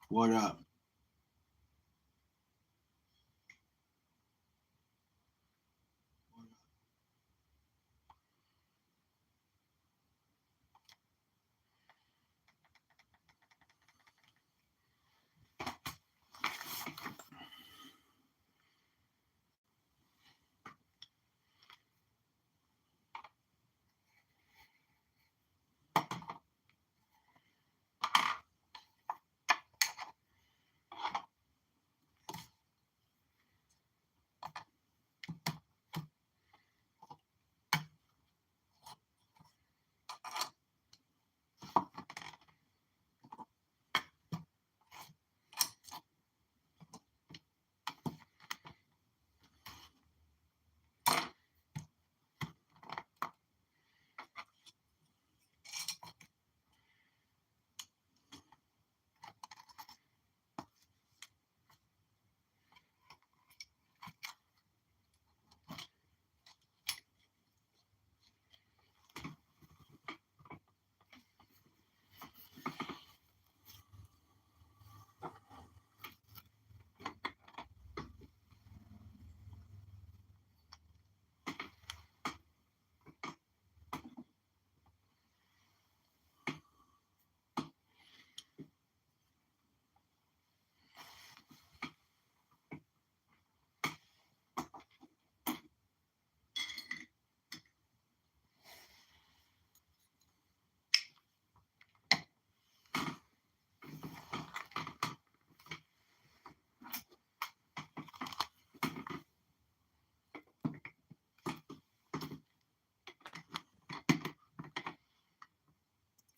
What up?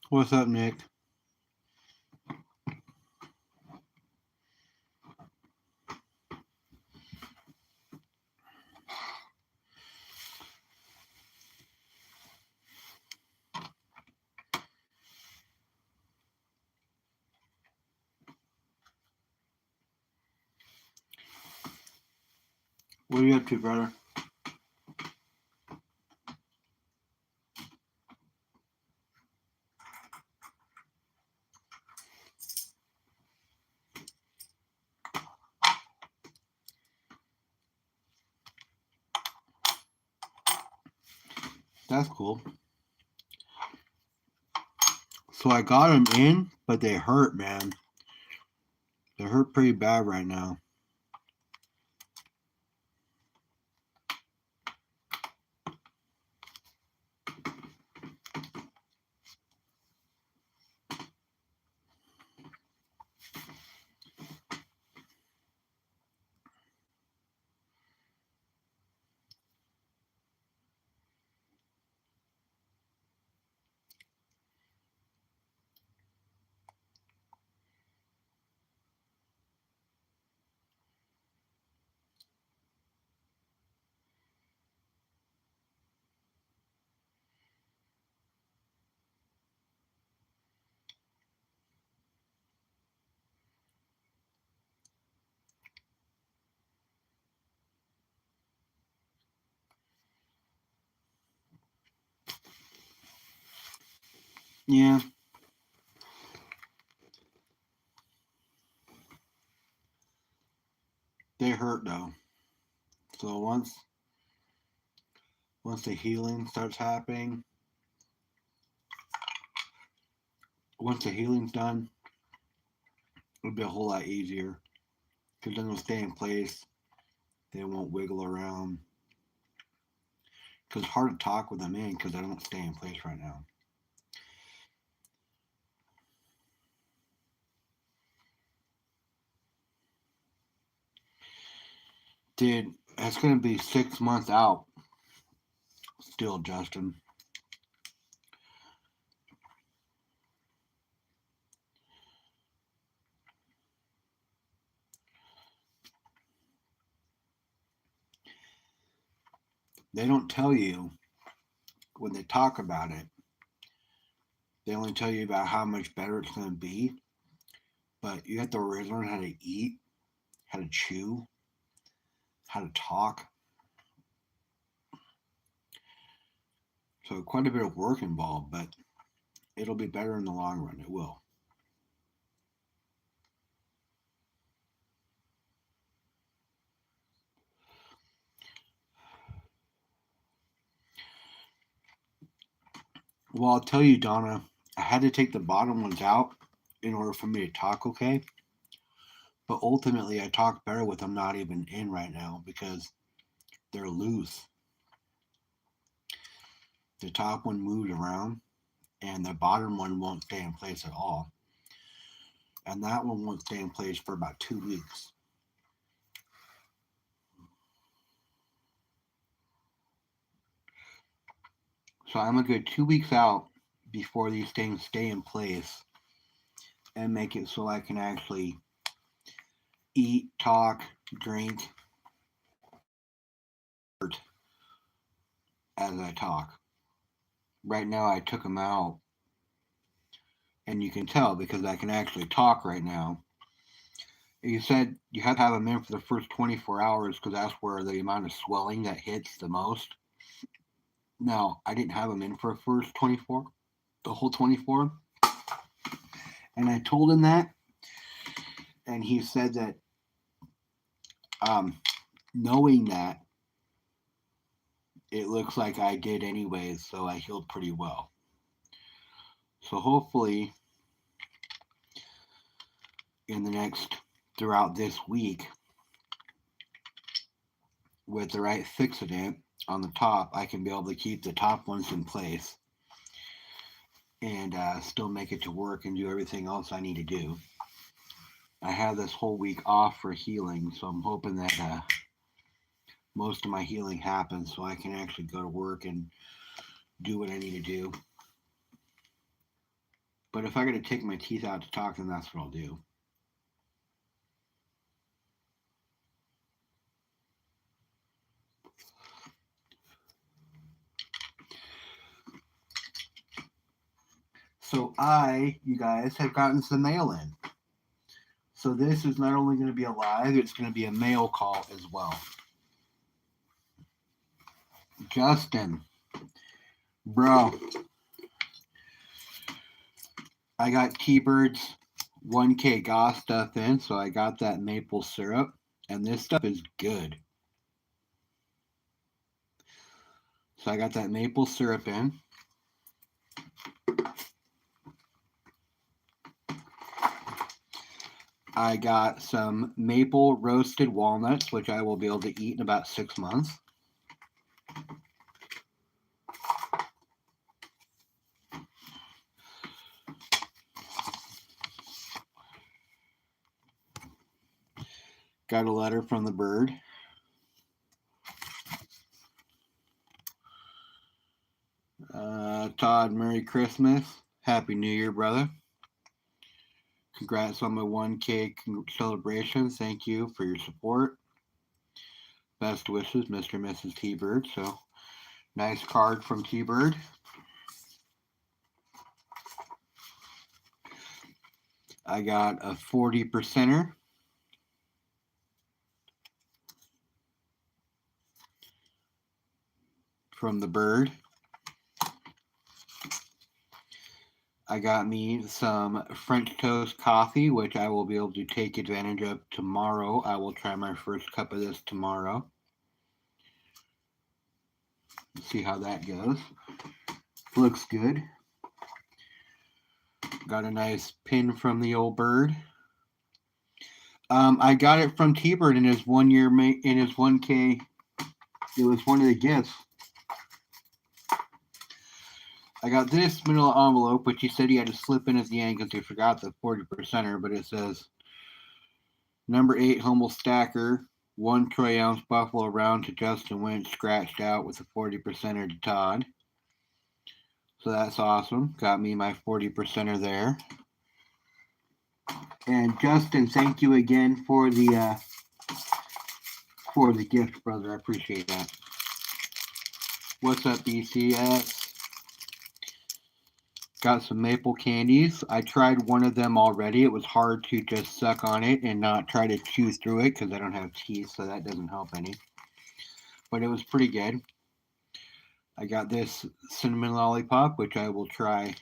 What's up, Nick? What are you up to, brother? That's cool. So I got them in, but they hurt, man. They hurt pretty bad right now. Yeah. They hurt though. So once the healing starts happening, once the healing's done, it'll be a whole lot easier. Because then they'll stay in place. They won't wiggle around. Because it's hard to talk with them in because they don't stay in place right now. Dude, that's going to be 6 months out still, Justin. They don't tell you when they talk about it. They only tell you about how much better it's going to be. but you have to learn how to eat, how to chew, how to talk. So quite a bit of work involved, but it'll be better in the long run. It will. Well, I'll tell you, Donna, I had to take the bottom ones out in order for me to talk okay. But ultimately, I talk better with them not even in right now because they're loose. The top one moves around, and the bottom one won't stay in place at all. And that one won't stay in place for about 2 weeks. So I'm a good 2 weeks out before these things stay in place and make it so I can actually eat, talk, drink as I talk. Right now, I took them out, and you can tell because I can actually talk right now. You said you have to have them in for the first 24 hours because that's where the amount of swelling that hits the most. Now, I didn't have them in for the first 24, the whole 24. And I told him that, and he said that knowing that, it looks like I did anyways, so I healed pretty well. So hopefully, in the next, throughout this week, with the right fixative on the top, I can be able to keep the top ones in place and still make it to work and do everything else I need to do. I have this whole week off for healing, so I'm hoping that most of my healing happens so I can actually go to work and do what I need to do. But if I got to take my teeth out to talk, then that's what I'll do. So you guys, have gotten some mail in. So this is not only going to be a live, it's going to be a mail call as well. Justin, bro, I got T-Bird's 1K Goss stuff in, so I got that maple syrup, and this stuff is good. So I got that maple syrup in. I got some maple roasted walnuts, which I will be able to eat in about 6 months. Got a letter from the bird. Todd, Merry Christmas. Happy New Year, brother. Congrats on my 1K celebration. Thank you for your support. Best wishes, Mr. and Mrs. T-Bird. So, nice card from T-Bird. I got a 40%er. From the bird. I got me some French toast coffee, which I will be able to take advantage of tomorrow. I will try my first cup of this tomorrow. See how that goes. Looks good. Got a nice pin from the old bird. I got it from T-Bird in his 1 year in his 1K. It was one of the gifts. I got this middle envelope, which he said he had to slip in at the end because he forgot the 40%er, but it says number 8 humble stacker, 1 troy ounce buffalo round to Justin Wentz, scratched out with a 40%er to Todd. So that's awesome. Got me my 40%er there. And Justin, thank you again for the gift, brother. I appreciate that. What's up, BCS? Got some maple candies. I tried one of them already. It was hard to just suck on it and not try to chew through it because I don't have teeth, so that doesn't help any. But it was pretty good. I got this cinnamon lollipop, which I will try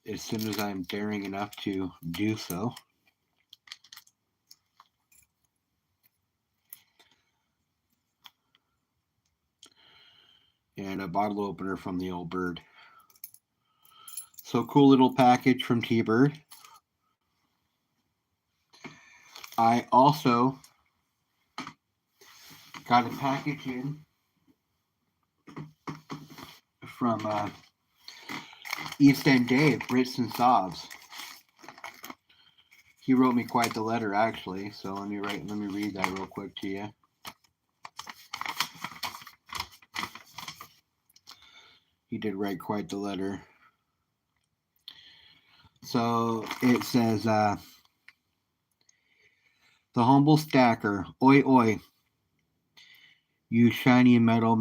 as soon as I'm daring enough to do so. And a bottle opener from the old bird. So cool little package from T-Bird. I also got a package in from East End Dave, Brits and Sobs. He wrote me quite the letter, actually. So let me read that real quick to you. He did write quite the letter. So it says, the humble stacker, oi oi, you shiny metal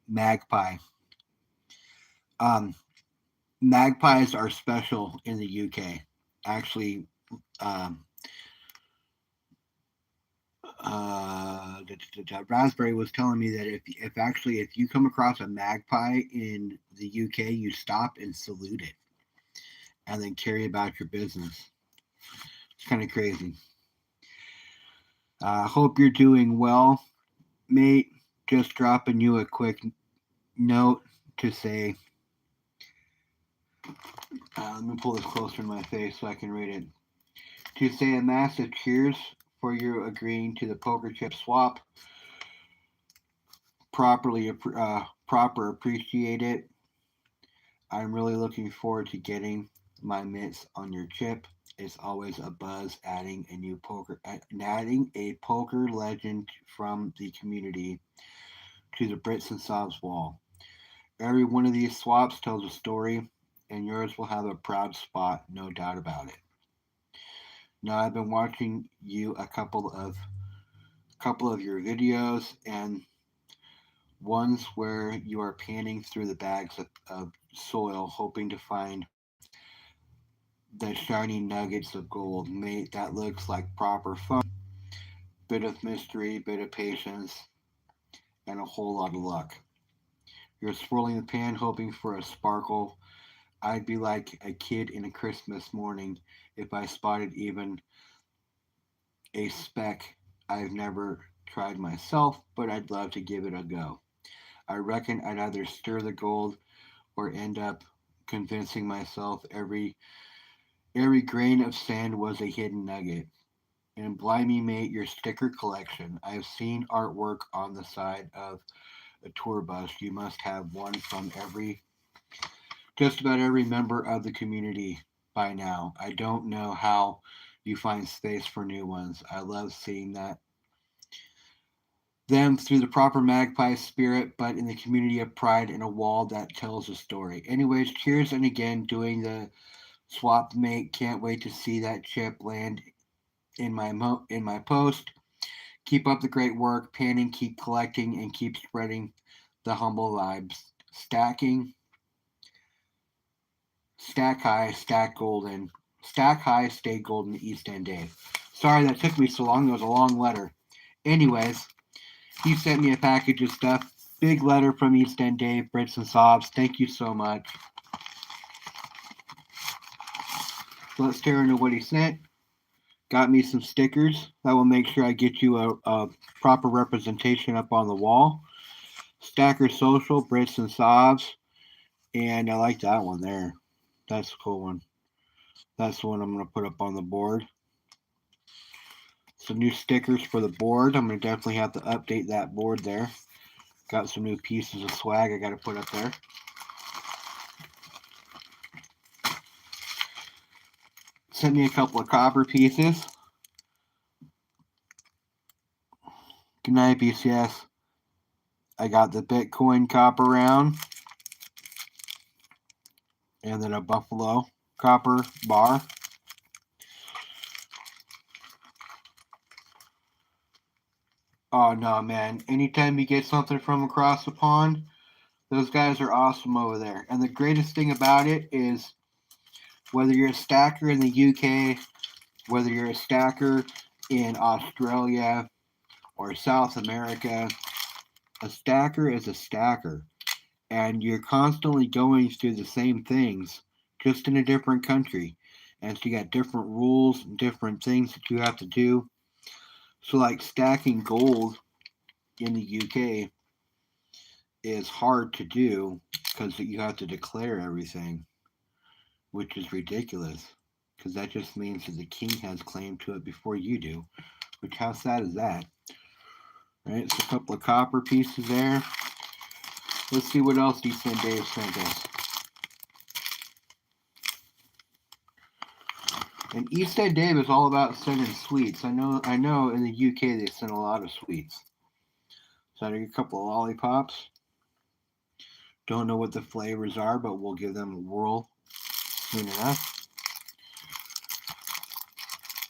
magpie. Magpies are special in the UK. Actually, Raspberry was telling me that if you come across a magpie in the UK, you stop and salute it, and then carry about your business. It's kind of crazy. Hope you're doing well, mate. Just dropping you a quick note to say. Let me pull this closer to my face so I can read it. To say a massive cheers for you agreeing to the poker chip swap. Proper appreciate it. I'm really looking forward to getting my mitts on your chip. It's always a buzz adding a poker legend from the community to the Brits and Sobs wall. Every one of these swaps tells a story, and yours will have a proud spot, no doubt about it. Now I've been watching you a couple of your videos, and ones where you are panning through the bags of soil hoping to find the shiny nuggets of gold. Mate, that looks like proper fun. Bit of mystery, bit of patience, and a whole lot of luck. You're swirling the pan hoping for a sparkle. I'd be like a kid in a Christmas morning if I spotted even a speck. I've never tried myself, but I'd love to give it a go. I reckon I'd either stir the gold or end up convincing myself every grain of sand was a hidden nugget. And blimey, mate, your sticker collection. I've seen artwork on the side of a tour bus. You must have one from just about every member of the community by now. I don't know how you find space for new ones. I love seeing them through the proper magpie spirit, but in the community of pride and a wall that tells a story. Anyways, cheers, and again, doing the swap, mate. Can't wait to see that chip land in my post. Keep up the great work, panning, keep collecting, and keep spreading the humble vibes. Stack high, stay golden, East End Dave. Sorry that took me so long. It was a long letter. Anyways, he sent me a package of stuff. Big letter from East End Dave, Brits and Sobs. Thank you so much. So let's tear into what he sent. Got me some stickers. I will make sure I get you a proper representation up on the wall. Stacker Social, Brits and Sobs. And I like that one there. That's a cool one. That's the one I'm going to put up on the board. Some new stickers for the board. I'm going to definitely have to update that board there. Got some new pieces of swag I got to put up there. Sent me a couple of copper pieces. Good night, BCS. I got the Bitcoin copper round. And then a Buffalo copper bar. Oh no, man. Anytime you get something from across the pond, Those guys are awesome over there. And the greatest thing about it is whether you're a stacker in the UK, whether you're a stacker in Australia or South America, a stacker is a stacker. And you're constantly going through the same things, just in a different country. And so you got different rules and different things that you have to do. So, like stacking gold in the UK is hard to do because you have to declare everything, which is ridiculous. Because that just means that the king has claim to it before you do. Which, how sad is that? Right, so a couple of copper pieces there. Let's see what else East End Dave sent us. And East End Dave is all about sending sweets. I know in the UK they send a lot of sweets. So I get a couple of lollipops. Don't know what the flavors are, but we'll give them a whirl soon enough.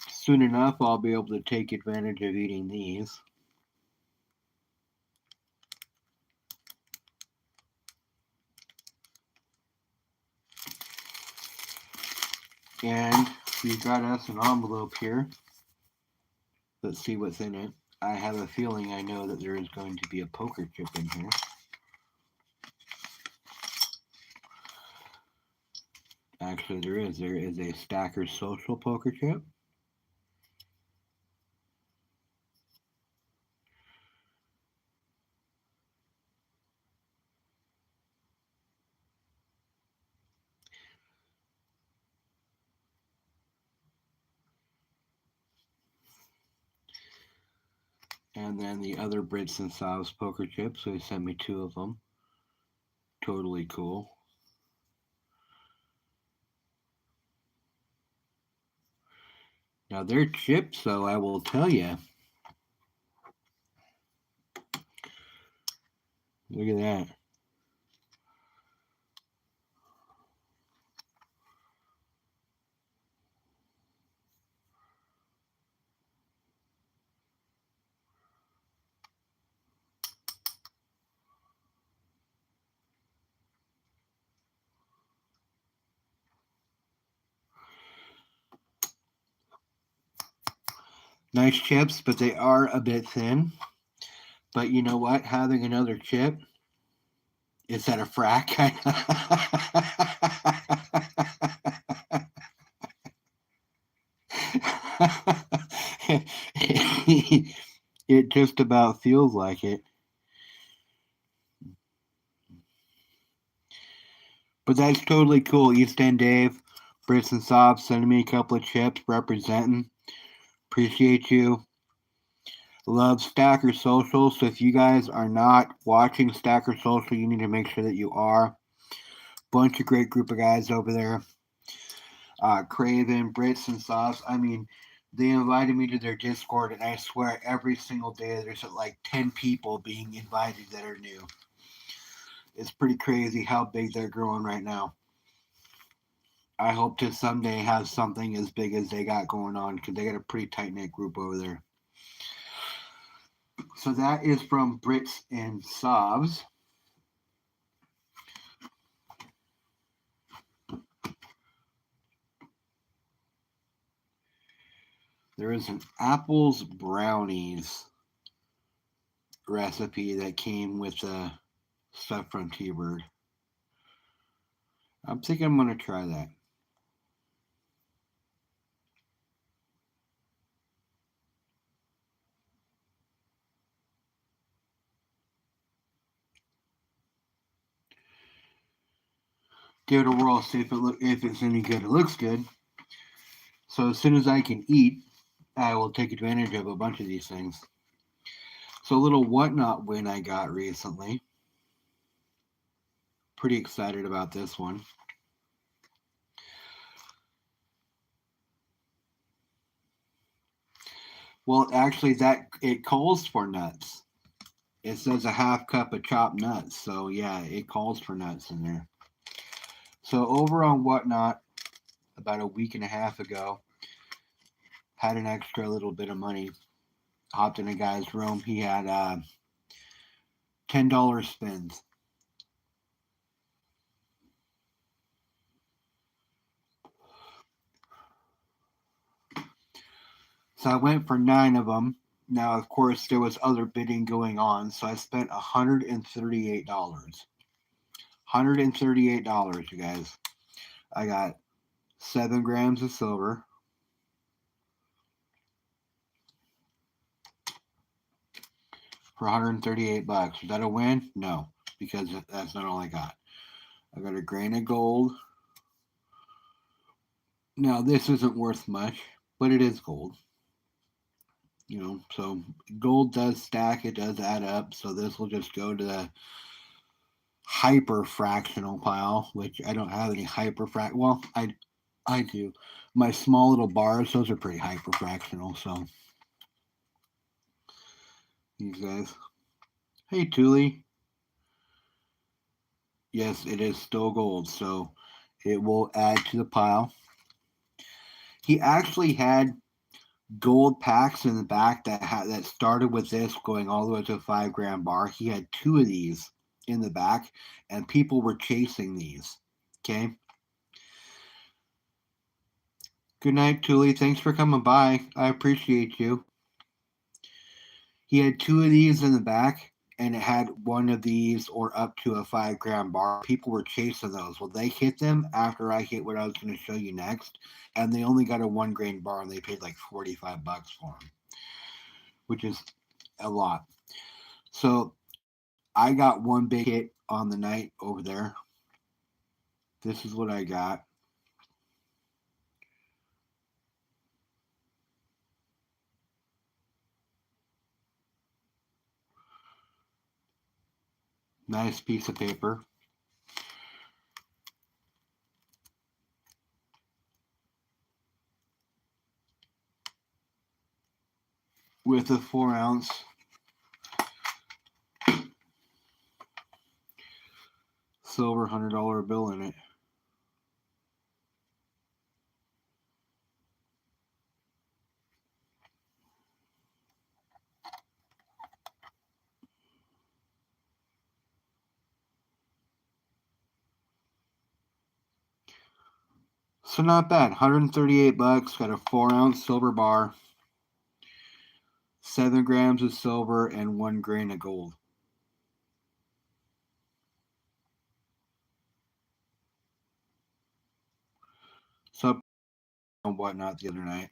Soon enough, I'll be able to take advantage of eating these. And we've got us an envelope here. Let's see what's in it. I have a feeling I know that there is going to be a poker chip in here. Actually, there is. There is a Stacker Social poker chip. And then the other Brits and Sovs poker chips. So he sent me 2 of them. Totally cool. Now they're chips, though, I will tell you. Look at that. Nice chips, but they are a bit thin. But you know what? Having another chip, is that a frack? It just about feels like it. But that's totally cool. East End Dave, Brits and Sobs sending me a couple of chips representing. Appreciate you. Love Stacker Social. So if you guys are not watching Stacker Social, you need to make sure that you are. Bunch of great group of guys over there. Craven, Brits, and Sauce. I mean, they invited me to their Discord, and I swear every single day there's like 10 people being invited that are new. It's pretty crazy how big they're growing right now. I hope to someday have something as big as they got going on because they got a pretty tight knit group over there. So that is from Brits and Sobs. There is an apples brownies recipe that came with stuff from T-Bird. I'm thinking I'm going to try that. Give it a whirl, see if it's any good. It looks good. So as soon as I can eat, I will take advantage of a bunch of these things. So a little whatnot win I got recently. Pretty excited about this one. Well, actually, that it calls for nuts. It says a half cup of chopped nuts. So yeah, it calls for nuts in there. So over on Whatnot, about a week and a half ago, had an extra little bit of money. Hopped in a guy's room. He had $10 spins. So I went for 9 of them. Now, of course, there was other bidding going on, so I spent $138. $138, you guys. I got 7 grams of silver, for $138. Was that a win? No, because that's not all I got. I got a grain of gold. Now, this isn't worth much, but it is gold. You know, so gold does stack, it does add up. So this will just go to the hyper fractional pile, which I don't have any hyper well, I do. My small little bars, those are pretty hyper fractional. So these guys. Hey, Thule. Yes, it is still gold, so it will add to the pile. He actually had gold packs in the back that started with this going all the way to a 5 gram bar. He had 2 of these in the back, and people were chasing these. Okay. Good night, Thule. Thanks for coming by. I appreciate you. He had 2 of these in the back, and it had 1 of these or up to a 5 gram bar. People were chasing those. Well, they hit them after I hit what I was going to show you next, and they only got a 1 grain bar, and they paid like $45 for them, which is a lot. So I got 1 big hit on the night over there. This is what I got. Nice piece of paper. With a 4 ounce silver $100 bill in it. So not bad. $138. Got a 4 ounce silver bar, 7 grams of silver, and 1 grain of gold. So and whatnot the other night.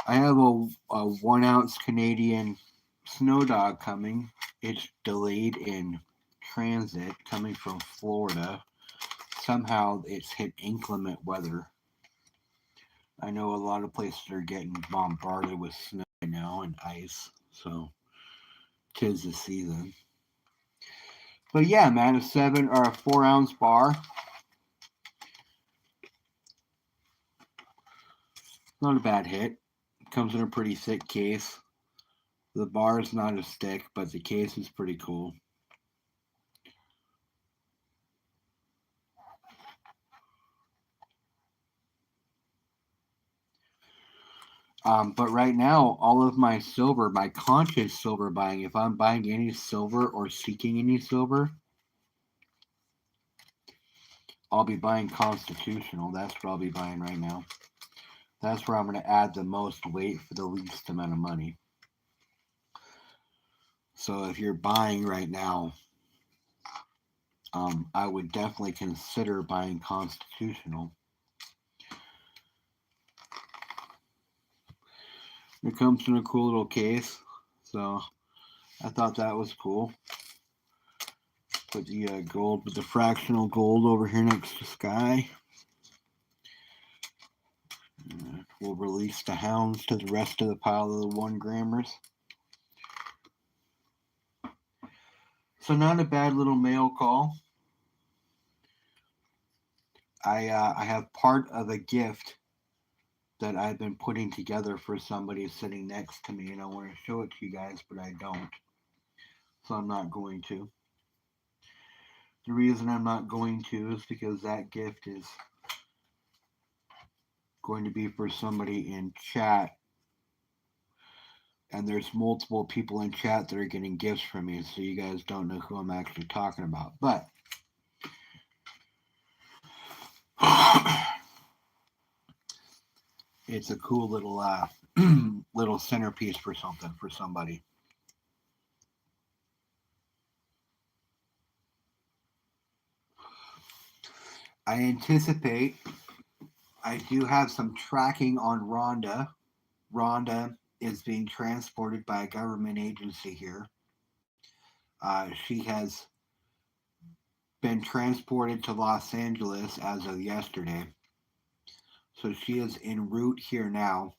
I have a 1 ounce Canadian Snow Dog coming. It's delayed in transit coming from Florida. Somehow it's hit inclement weather. I know a lot of places are getting bombarded with snow now and ice, so 'tis the season. But yeah, man, a 7 or a 4 ounce bar. Not a bad hit. Comes in a pretty thick case. The bar is not as thick, but the case is pretty cool. But right now, all of my silver, my conscious silver buying, if I'm buying any silver or seeking any silver, I'll be buying Constitutional. That's what I'll be buying right now. That's where I'm going to add the most weight for the least amount of money. So if you're buying right now, I would definitely consider buying Constitutional. It comes in a cool little case, so I thought that was cool. Put the gold, with the fractional gold over here next to Sky. We'll release the hounds to the rest of the pile of the 1 grammers. So not a bad little mail call. I have part of a gift that I've been putting together for somebody sitting next to me, and I want to show it to you guys, but I don't. So I'm not going to. The reason I'm not going to is because that gift is going to be for somebody in chat, and there's multiple people in chat that are getting gifts from me, so you guys don't know who I'm actually talking about. But It's a cool little little centerpiece for something for somebody. I anticipate I do have some tracking on Rhonda. Rhonda is being transported by a government agency here. She has been transported to Los Angeles as of yesterday. So she is en route here now.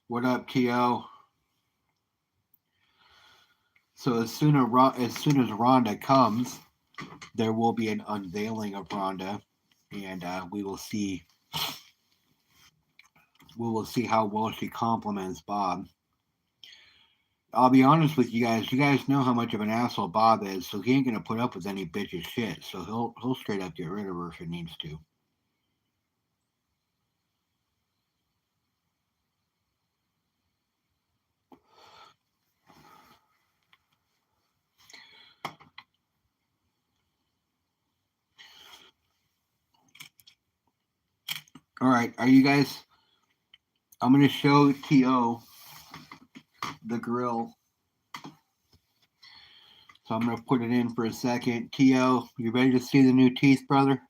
What up, T.O.? So as soon as Rhonda comes, there will be an unveiling of Rhonda, and we will see how well she compliments Bob. I'll be honest with you guys. You guys know how much of an asshole Bob is, so he ain't gonna put up with any bitch's shit. So he'll straight up get rid of her if it needs to. All right, are you guys? I'm gonna show To the grill. So I'm gonna put it in for a second. To, you ready to see the new teeth, brother?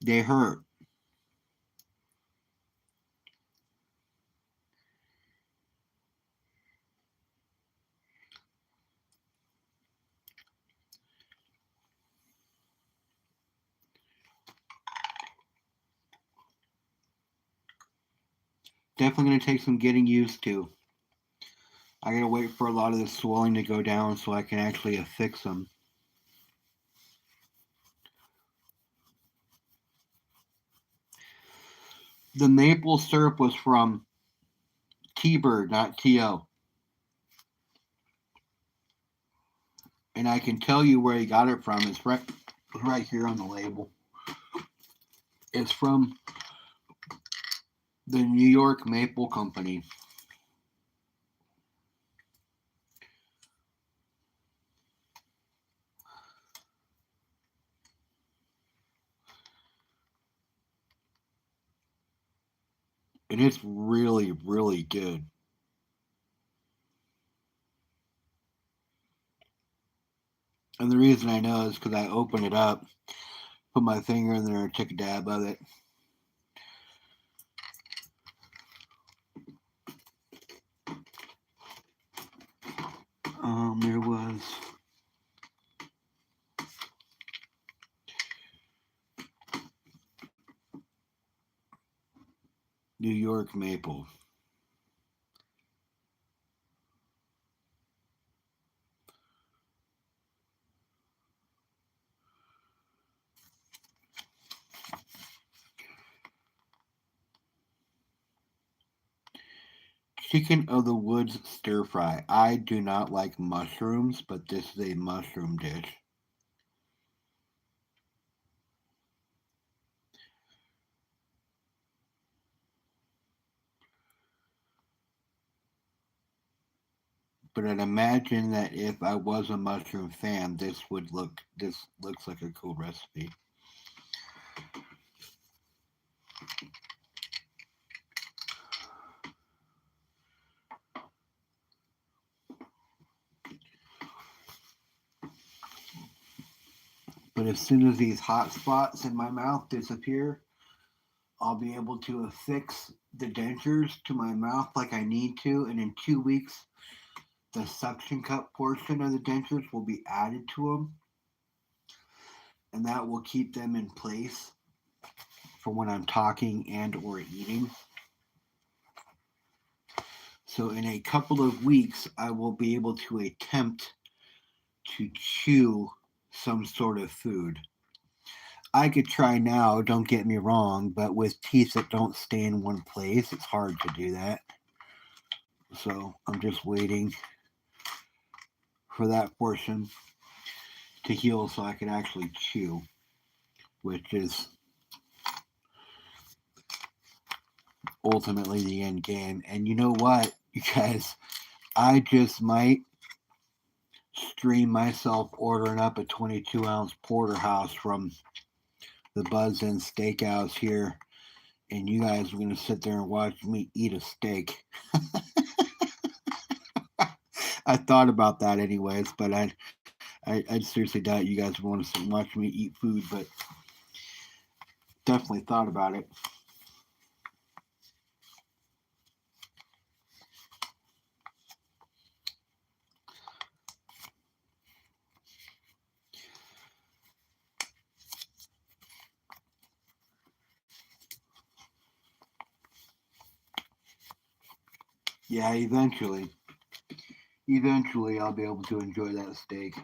They hurt. Definitely gonna take some getting used to. I gotta wait for a lot of the swelling to go down so I can actually affix them. The maple syrup was from T-Bird, not T.O. And I can tell you where he got it from. It's right here on the label. It's from the New York Maple Company. And it's really, really good. And the reason I know is because I opened it up, put my finger in there, and took a dab of it. There was New York Maple. Chicken of the Woods stir fry. I do not like mushrooms, but this is a mushroom dish. But I'd imagine that if I was a mushroom fan, this looks like a cool recipe. But as soon as these hot spots in my mouth disappear, I'll be able to affix the dentures to my mouth like I need to, and in 2 weeks, the suction cup portion of the dentures will be added to them, and that will keep them in place for when I'm talking and or eating. So in a couple of weeks, I will be able to attempt to chew some sort of food. I could try now, don't get me wrong, but with teeth that don't stay in one place, it's hard to do that. So I'm just waiting for that portion to heal so I can actually chew, which is ultimately the end game. And you know what, you guys, I just might stream myself ordering up a 22-ounce porterhouse from the Buzz Inn Steakhouse here, and you guys are going to sit there and watch me eat a steak. I thought about that anyways, but I seriously doubt you guys want to watch me eat food, but definitely thought about it. Yeah, eventually I'll be able to enjoy that steak.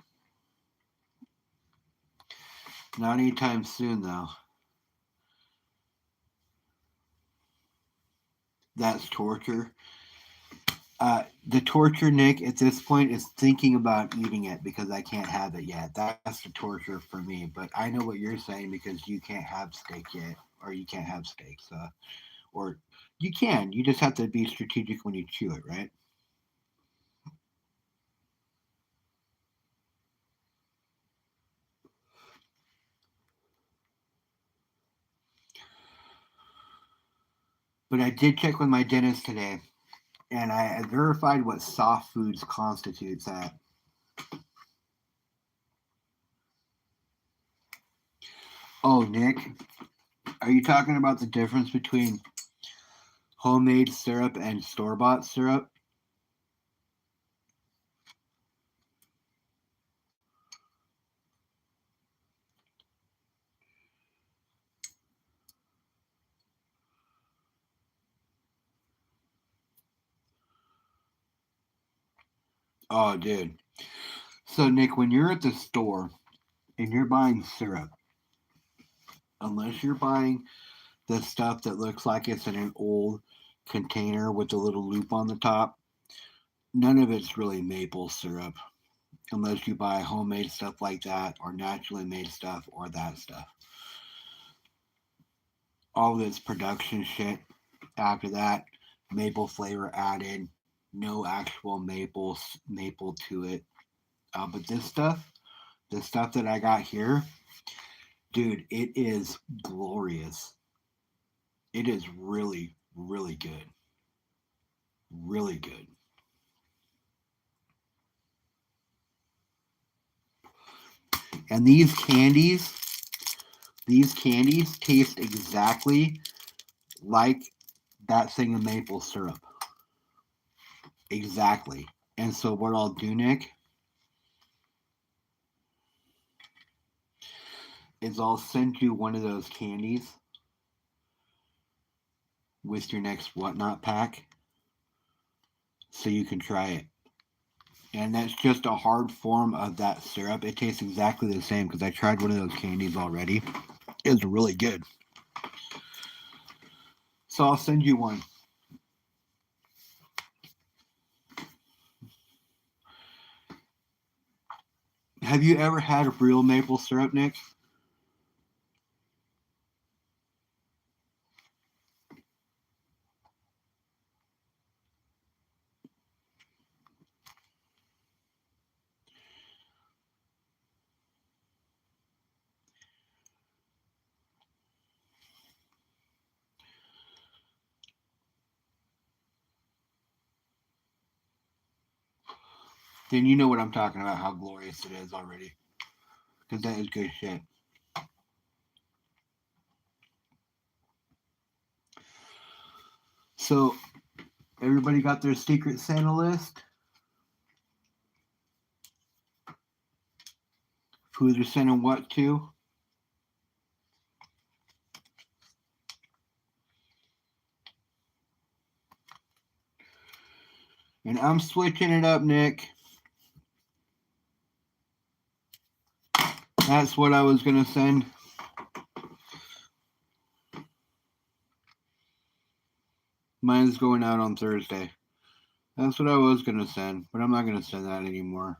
Not anytime soon, though. That's torture. The torture, Nick, at this point is thinking about eating it because I can't have it yet. That's the torture for me. But I know what you're saying because you can't have steak yet, or you can't have steaks, or you can. You just have to be strategic when you chew it, right? But I did check with my dentist today, and I verified what soft foods constitutes that. Oh, Nick, are you talking about the difference between homemade syrup and store bought syrup? Oh, dude. So, Nick, when you're at the store and you're buying syrup, unless you're buying the stuff that looks like it's in an old container with a little loop on the top, none of it's really maple syrup unless you buy homemade stuff like that or naturally made stuff or that stuff. All of it's production shit. After that, maple flavor added, no actual maple to it. But the stuff that I got here, dude, it is glorious. It is really, really good. Really good. And these candies taste exactly like that thing of maple syrup. Exactly. And so what I'll do, Nick, is I'll send you one of those candies with your next whatnot pack so you can try it. And that's just a hard form of that syrup. It tastes exactly the same because I tried one of those candies already. It's really good. So I'll send you one. Have you ever had real maple syrup, Nick? Then you know what I'm talking about, how glorious it is already. Because that is good shit. So, everybody got their Secret Santa list? Who they're sending what to? And I'm switching it up, Nick. That's what I was going to send. Mine's going out on Thursday. That's what I was going to send, but I'm not going to send that anymore.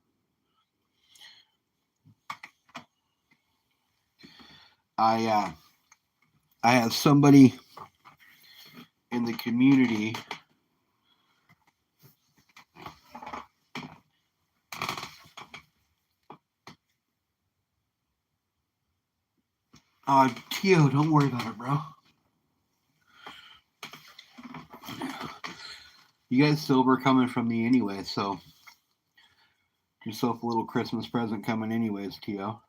I have somebody in the community Tio, don't worry about it, bro. You guys sober coming from me anyway, so yourself a little Christmas present coming anyways, Tio.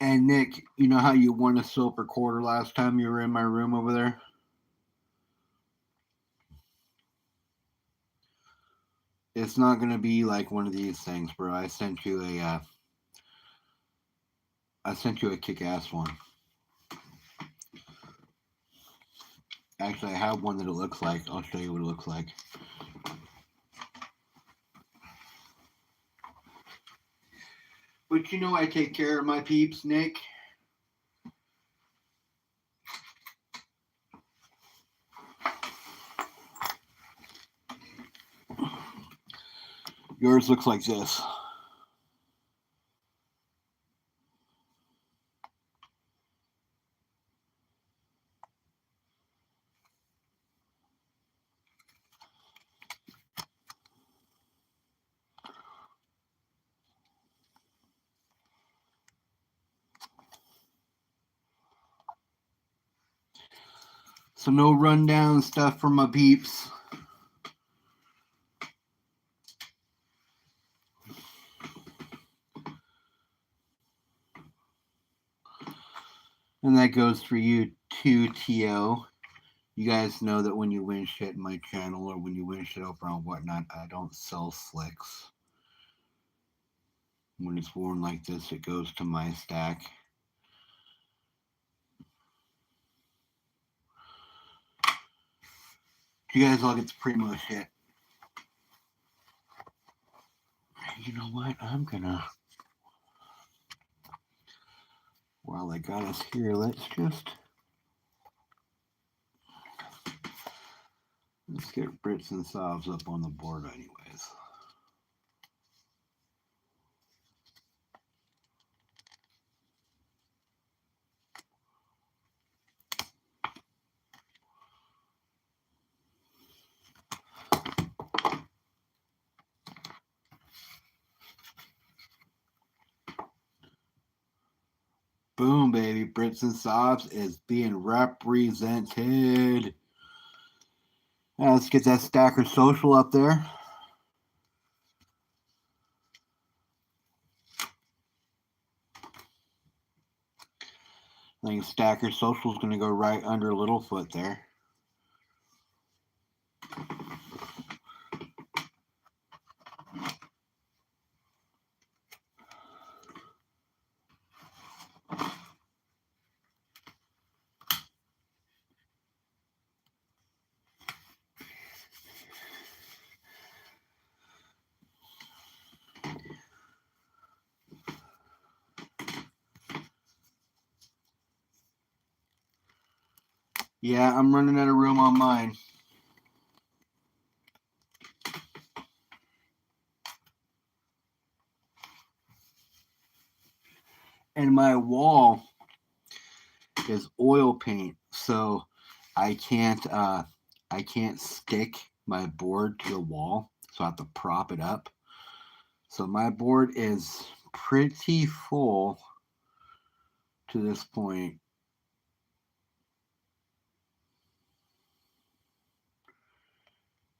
And Nick, you know how you won a silver quarter last time you were in my room over there? It's not going to be like one of these things, bro. I sent you a kick-ass one. Actually, I have one that it looks like. I'll show you what it looks like. But you know I take care of my peeps, Nick. Yours looks like this. So no rundown stuff for my peeps. And that goes for you too, T.O. You guys know that when you win shit in my channel or when you win shit over on whatnot, I don't sell slicks. When it's worn like this, it goes to my stack. You guys all get the primo shit. You know what? I'm gonna... While I got us here, let's get Brits and Sobs up on the board anyways. Boom, baby. Brits and Sobs is being represented. Now let's get that Stacker Social up there. I think Stacker Social is going to go right under Littlefoot there. Yeah, I'm running out of room on mine. And my wall is oil paint, so I can't stick my board to the wall, so I have to prop it up. So my board is pretty full to this point.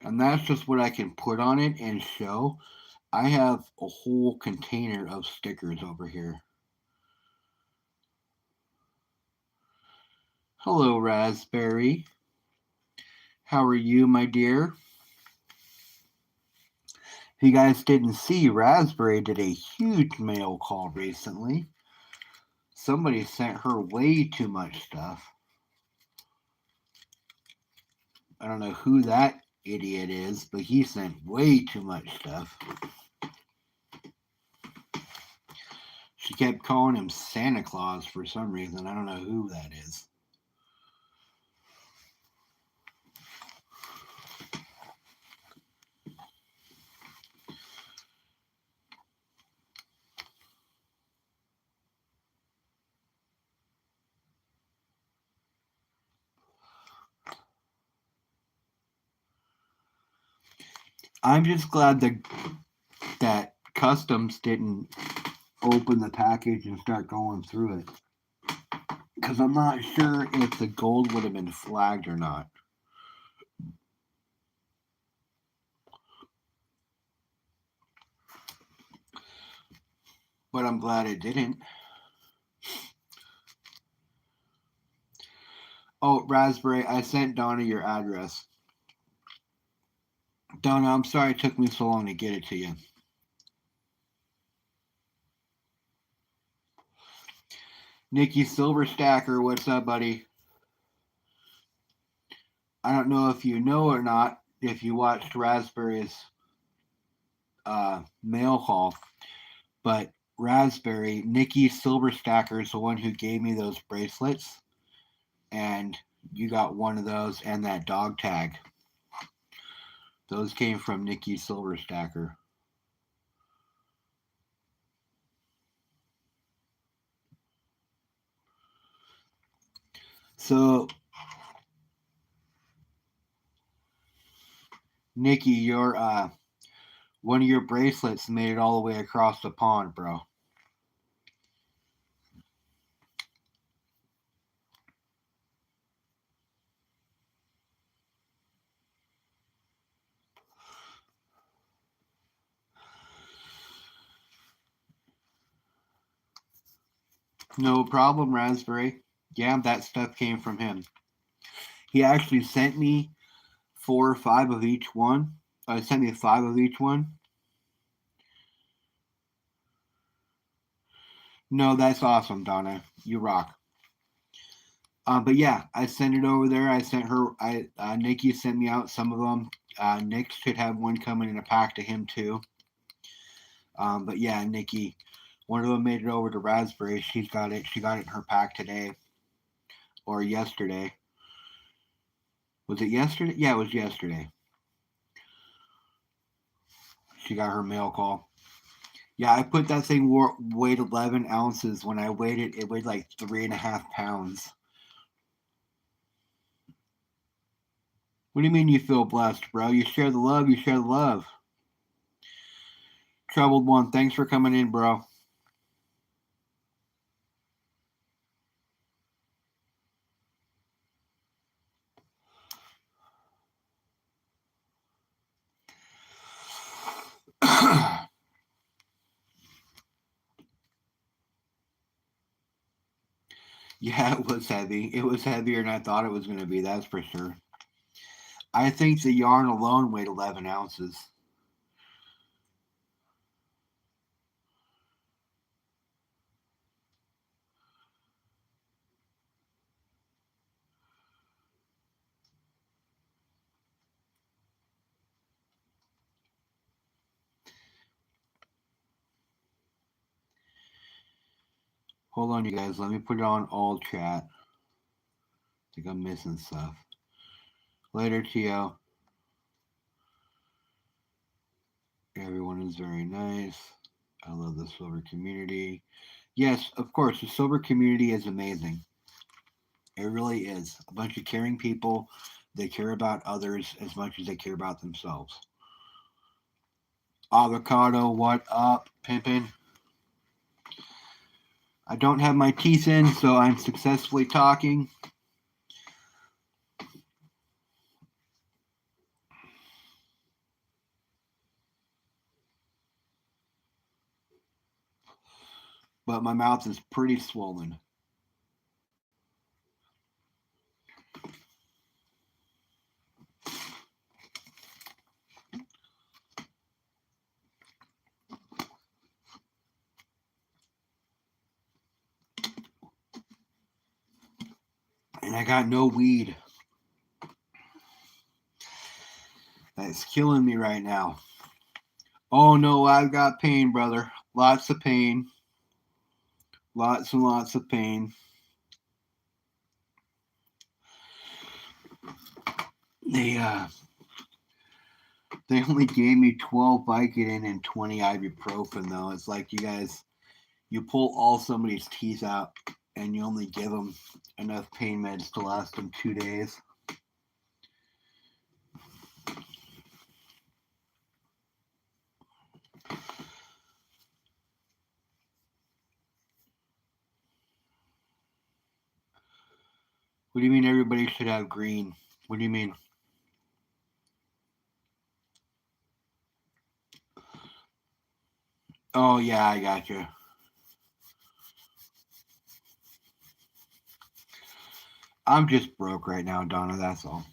And that's just what I can put on it and show. I have a whole container of stickers over here. Hello, Raspberry. How are you, my dear? If you guys didn't see, Raspberry did a huge mail call recently. Somebody sent her way too much stuff. I don't know who that idiot is, but he sent way too much stuff. She kept calling him Santa Claus for some reason. I don't know who that is. I'm just glad that Customs didn't open the package and start going through it. Because I'm not sure if the gold would have been flagged or not. But I'm glad it didn't. Oh, Raspberry, I sent Donna your address. Donna, I'm sorry it took me so long to get it to you. Nikki Silverstacker, what's up, buddy? I don't know if you know or not, if you watched Raspberry's mail call, but Raspberry, Nikki Silverstacker is the one who gave me those bracelets, and you got one of those and that dog tag. Those came from Nikki Silverstacker. So, Nikki, your one of your bracelets made it all the way across the pond, bro. No problem, Raspberry. Yeah, that stuff came from him. He actually sent me 4 or 5 of each one. Sent me 5 of each one. No, that's awesome, Donna. You rock. But yeah, I sent it over there. I sent her. Nikki sent me out some of them. Nick should have one coming in a pack to him too. But yeah, Nikki, one of them made it over to Raspberry. She's got it. She got it in her pack today or yesterday. Was it yesterday? Yeah, it was yesterday. She got her mail call. Yeah, I put that thing weighed 11 ounces. When I weighed it, it weighed like 3.5 pounds. What do you mean you feel blessed, bro? You share the love. You share the love. Troubled one, thanks for coming in, bro. Yeah, it was heavy. It was heavier than I thought it was going to be, that's for sure. I think the yarn alone weighed 11 ounces. Hold on, you guys. Let me put it on all chat. I think I'm missing stuff. Later, Tio. Everyone is very nice. I love the silver community. Yes, of course, the silver community is amazing. It really is. A bunch of caring people. They care about others as much as they care about themselves. Avocado, what up, pimpin'? I don't have my teeth in, so I'm successfully talking. But my mouth is pretty swollen. And I got no weed. That's killing me right now. Oh no, I've got pain, brother. Lots of pain. Lots and lots of pain. They only gave me 12 Vicodin and 20 ibuprofen though. It's like you pull all somebody's teeth out and you only give them enough pain meds to last them 2 days. What do you mean everybody should have green? What do you mean? Oh yeah, I got you. I'm just broke right now, Donna. That's all.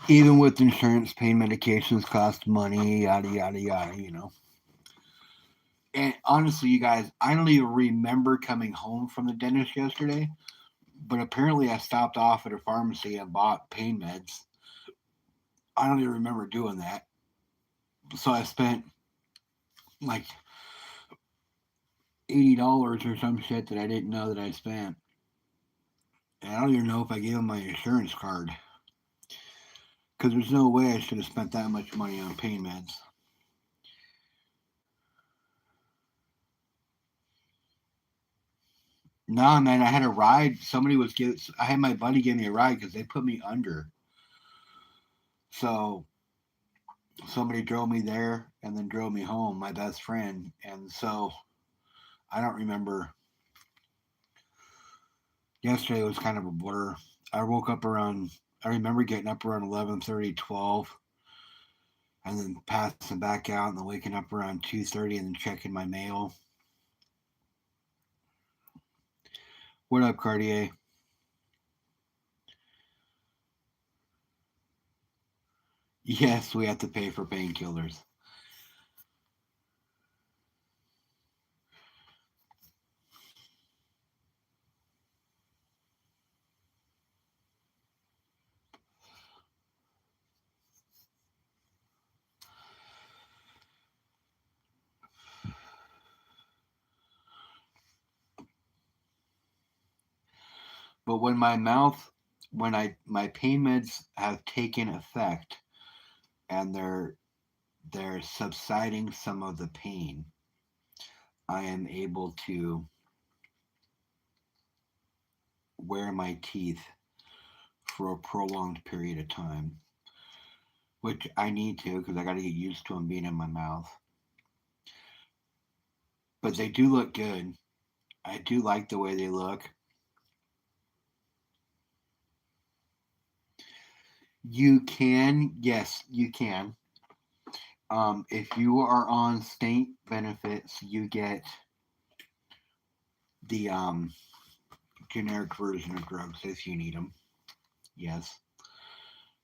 Even with insurance, pain medications cost money, yada yada yada. You know. And honestly, you guys, I don't even remember coming home from the dentist yesterday. But apparently, I stopped off at a pharmacy and bought pain meds. I don't even remember doing that. So I spent like $80 or some shit that I didn't know that I spent. And I don't even know if I gave him my insurance card. Because there's no way I should have spent that much money on pain meds. Nah, man, I had a ride. I had my buddy give me a ride because they put me under. So somebody drove me there and then drove me home, my best friend. And so I don't remember. Yesterday was kind of a blur. I woke up around, I remember getting up around 11:30, 12, and then passing back out and then waking up around 2:30 and then checking my mail. What up, Cartier? Yes, we have to pay for painkillers. But when my pain meds have taken effect and they're subsiding some of the pain, I am able to wear my teeth for a prolonged period of time, which I need to because I got to get used to them being in my mouth. But they do look good. I do like the way they look. You can, yes, you can. If you are on state benefits, you get the generic version of drugs if you need them. Yes,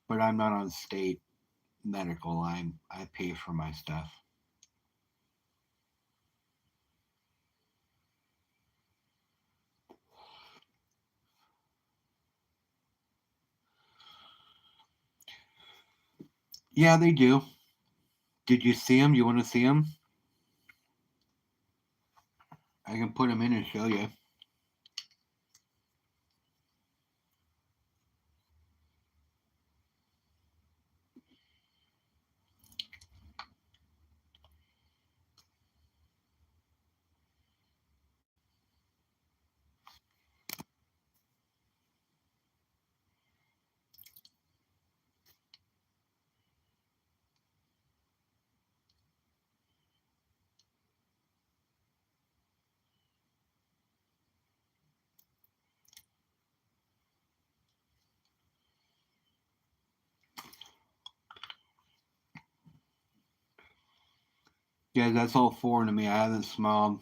but I'm not on state medical. I pay for my stuff. Yeah, they do. Did you see them? You want to see them? I can put them in and show you. Yeah, that's all foreign to me. I haven't smiled.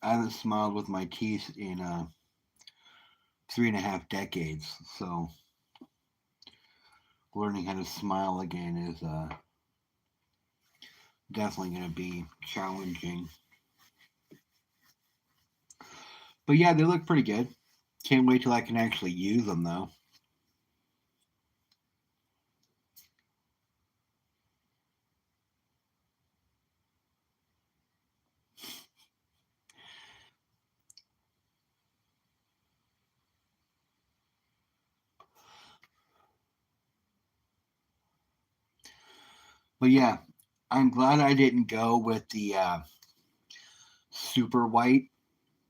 I haven't smiled with my teeth in 3.5 decades. So learning how to smile again is definitely going to be challenging. But yeah, they look pretty good. Can't wait till I can actually use them though. But yeah, I'm glad I didn't go with the super white,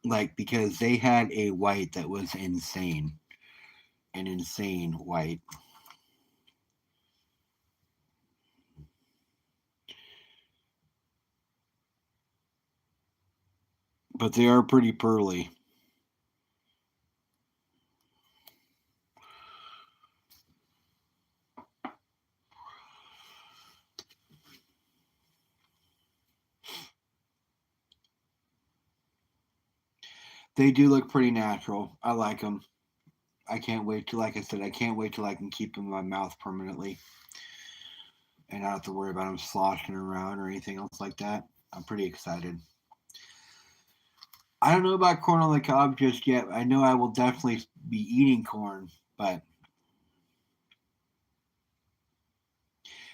like because they had a white that was insane, an insane white. But they are pretty pearly. They do look pretty natural. I like them. I can't wait to, like I said, I can't wait till I can keep them in my mouth permanently and not have to worry about them sloshing around or anything else like that. I'm pretty excited. I don't know about corn on the cob just yet. I know I will definitely be eating corn, but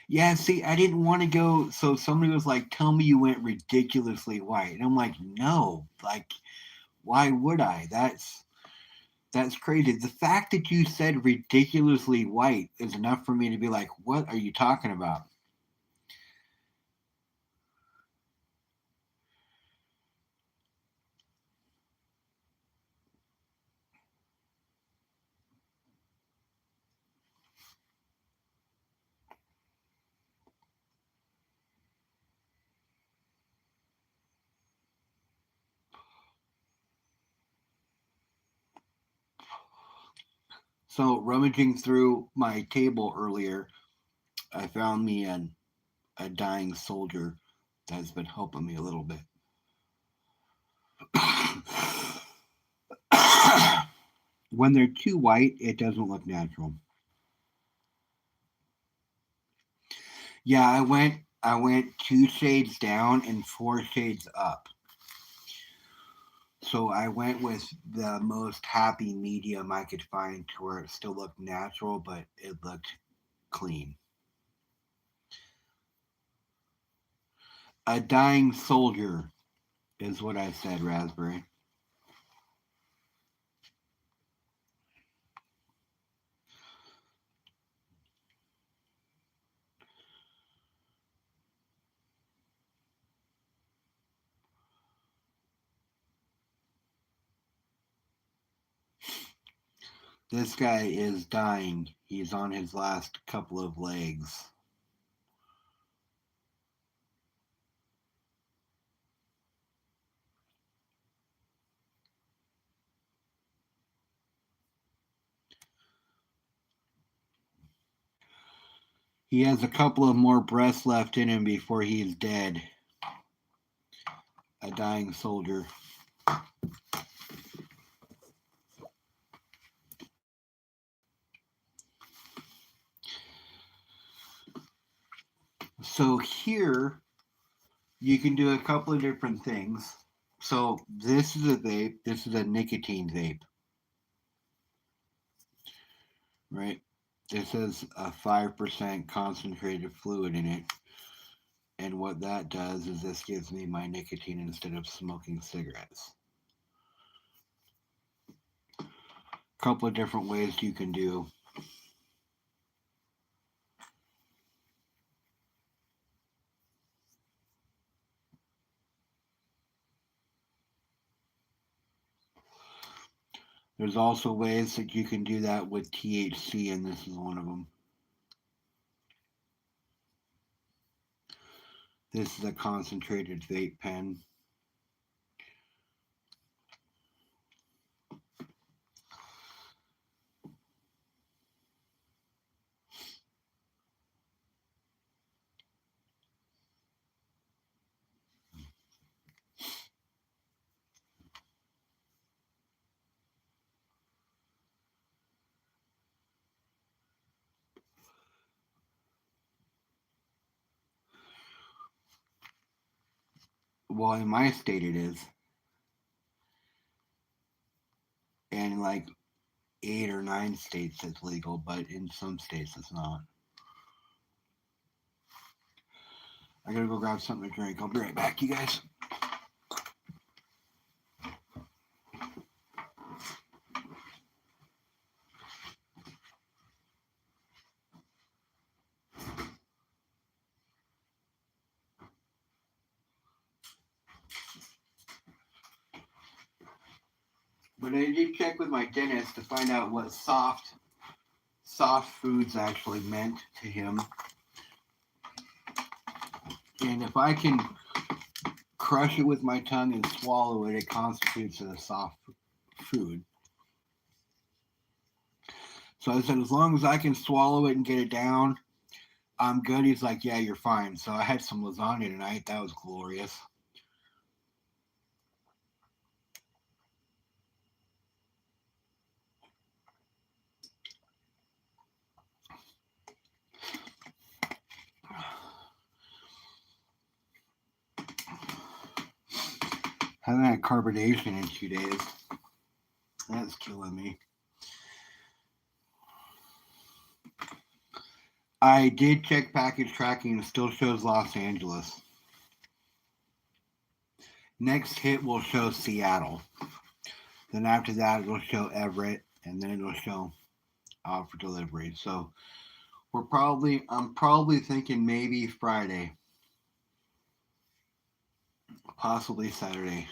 yeah, see, I didn't want to go. So somebody was like, "Tell me you went ridiculously white," and I'm like, "No, like, why would I? That's crazy. The fact that you said ridiculously white is enough for me to be like, what are you talking about?" So rummaging through my table earlier, I found me a dying soldier that's been helping me a little bit. When they're too white, it doesn't look natural. Yeah, I went 2 shades down and 4 shades up. So I went with the most happy medium I could find to where it still looked natural, but it looked clean. A dying soldier is what I said, Raspberry. This guy is dying. He's on his last couple of legs. He has a couple of more breaths left in him before he's dead. A dying soldier. So here you can do a couple of different things. So this is a vape. This is a nicotine vape, right? This has a 5% concentrated fluid in it. And what that does is this gives me my nicotine instead of smoking cigarettes. A couple of different ways you can do. There's also ways that you can do that with THC, and this is one of them. This is a concentrated vape pen. Well, in my state it is. And in like 8 or 9 states it's legal, but in some states it's not. I gotta go grab something to drink. I'll be right back, you guys. But I did check with my dentist to find out what soft foods actually meant to him. And if I can crush it with my tongue and swallow it, it constitutes as a soft food. So I said, as long as I can swallow it and get it down, I'm good. He's like, yeah, you're fine. So I had some lasagna tonight. That was glorious. Haven't had carbonation in 2 days. That's killing me. I did check package tracking and it still shows Los Angeles. Next hit will show Seattle. Then after that, it'll show Everett, and then it'll show out for delivery. So I'm probably thinking maybe Friday, possibly Saturday.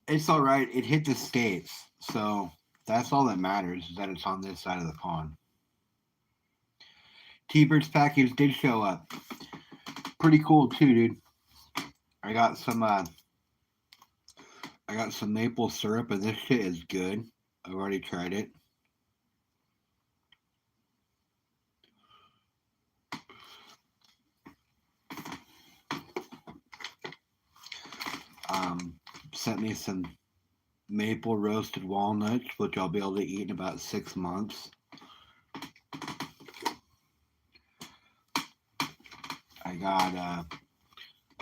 It's all right. It hit the States. So that's all that matters is that it's on this side of the pond. T-Bird's package did show up. Pretty cool too, dude. I got some maple syrup and this shit is good. I've already tried it. Sent me some maple roasted walnuts, which I'll be able to eat in about 6 months. I got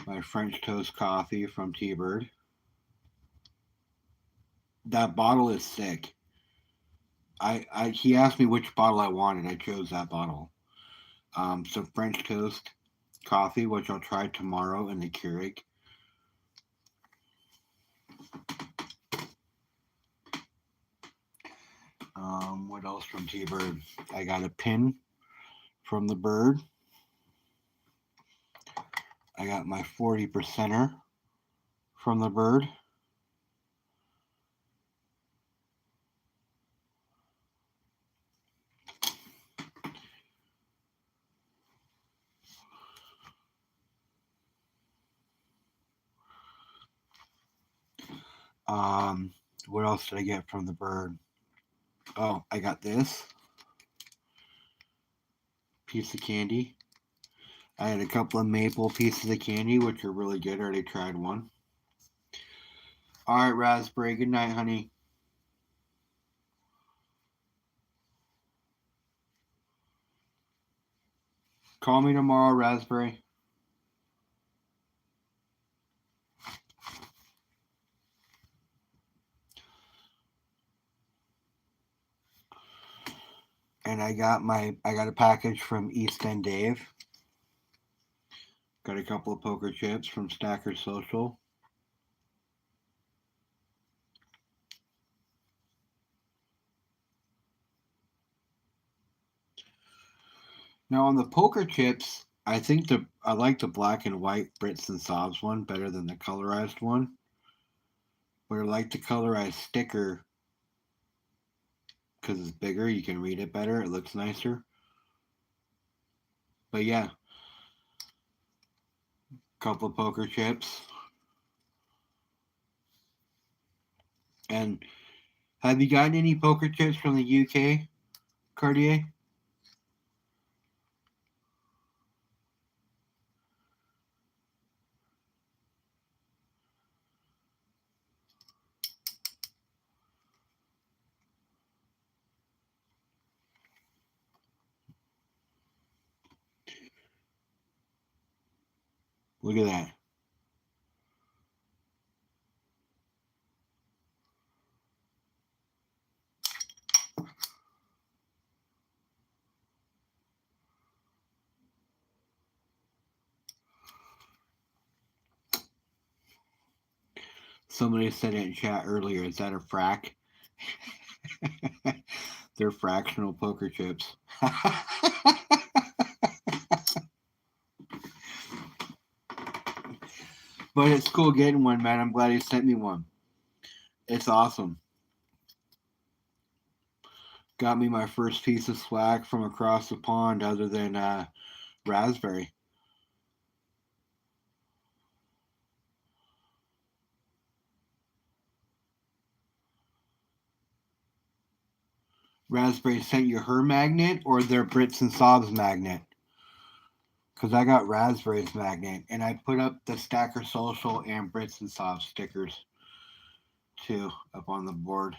my French toast coffee from T-Bird. That bottle is sick. He asked me which bottle I wanted. I chose that bottle. Some French toast coffee, which I'll try tomorrow in the Keurig. What else from T-Bird? I got a pin from the bird. I got my 40%er from the bird. What else did I get from the bird? Oh, I got this piece of candy. I had a couple of maple pieces of candy, which are really good. I already tried one. All right, Raspberry. Good night, honey. Call me tomorrow, Raspberry. And I got a package from East End Dave. Got a couple of poker chips from Stacker Social. Now on the poker chips, I think I like the black and white Brits and Sobs one better than the colorized one. But I like the colorized sticker because it's bigger. You can read it better. It looks nicer. But yeah, couple of poker chips. And have you gotten any poker chips from the UK, Cartier? Look at that. Somebody said in chat earlier, is that a frack? They're fractional poker chips. But it's cool getting one, man. I'm glad he sent me one. It's awesome. Got me my first piece of swag from across the pond other than raspberry. Raspberry sent you her magnet or their Brits and Sobs magnet? Because I got Raspberry's magnet and I put up the Stacker Social and Brits and Sobs stickers too up on the board.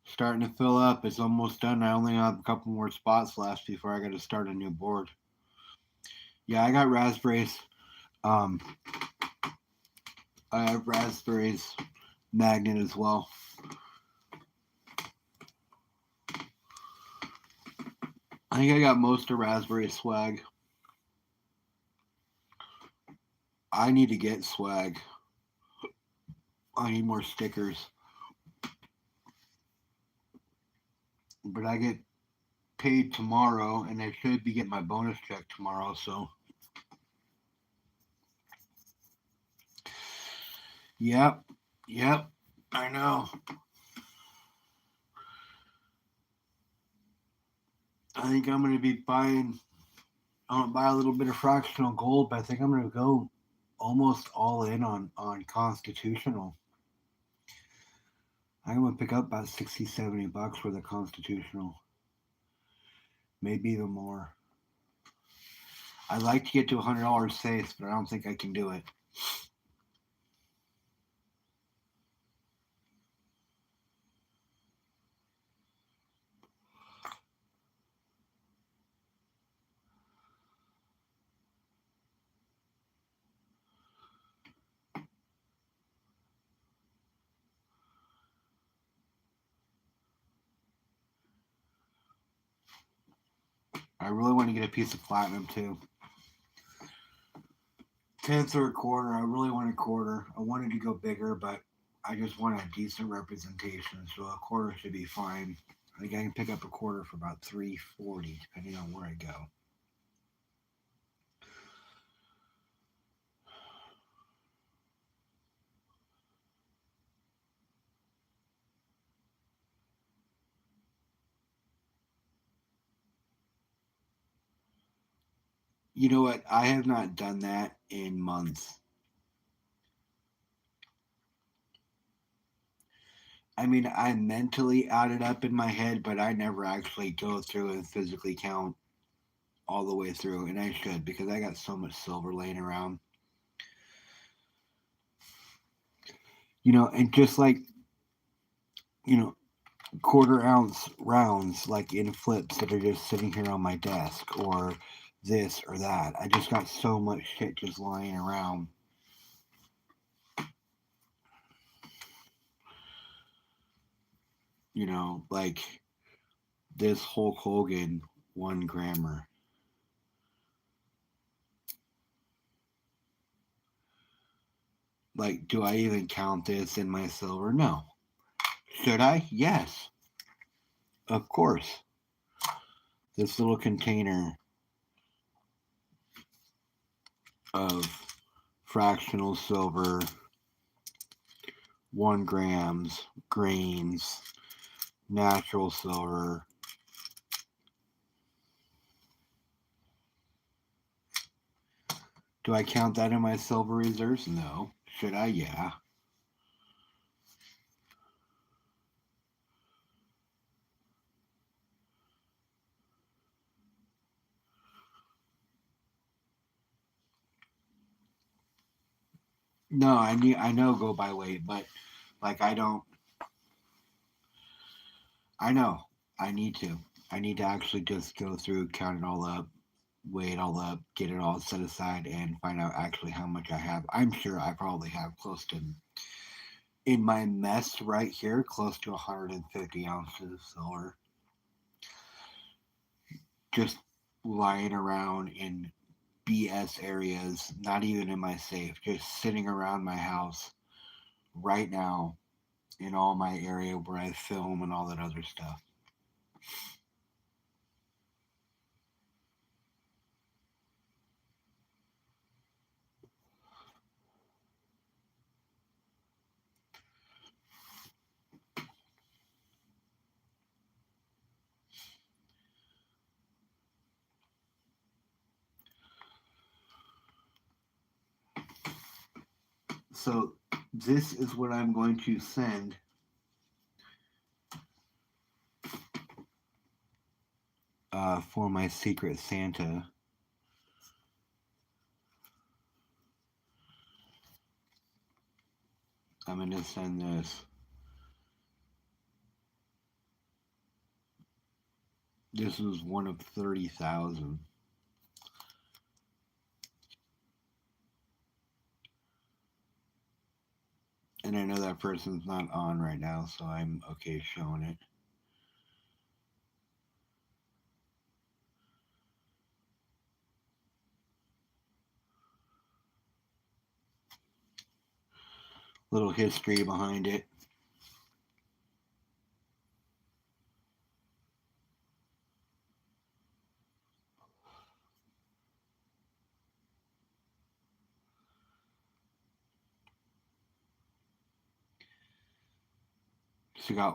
Starting to fill up. It's almost done. I only have a couple more spots left before I got to start a new board. Yeah, I got Raspberry's. Um, I have Raspberry's magnet as well. I think I got most of Raspberry swag. I need to get swag. I need more stickers. But I get paid tomorrow, and I should be getting my bonus check tomorrow, so. Yep. Yep. I know. I think I'm going to be buying. I'm going to buy a little bit of fractional gold, but I think I'm going to go almost all in on constitutional. I'm going to pick up about 60, 70 bucks for the constitutional. Maybe even more. I'd like to get to $100 safe, but I don't think I can do it. I really want to get a piece of platinum too. Tenth or a quarter. I really want a quarter. I wanted to go bigger, but I just want a decent representation, so a quarter should be fine. I think I can pick up a quarter for about $340, depending on where I go. You know what? I have not done that in months. I mean, I mentally add it up in my head, but I never actually go through and physically count all the way through, and I should because I got so much silver laying around. And just like, you know, quarter ounce rounds like in flips that are just sitting here on my desk or this or that. I just got so much shit just lying around. Like this Hulk Hogan 1 grammer. Like, do I even count this in my silver? No. Should I? Yes. Of course. This little container of fractional silver, 1 grams, grains, natural silver. Do I count that in my silver reserves? No. Should I? Yeah. No, I know go by weight, but like I don't. I know I need to. I need to actually just go through, count it all up, weigh it all up, get it all set aside, and find out actually how much I have. I'm sure I probably have close to, in my mess right here, close to 150 ounces of silver just lying around in BS areas, not even in my safe, just sitting around my house right now in all my area where I film and all that other stuff. So this is what I'm going to send for my Secret Santa. I'm going to send this. This is one of 30,000. And I know that person's not on right now, so I'm okay showing it. Little history behind it.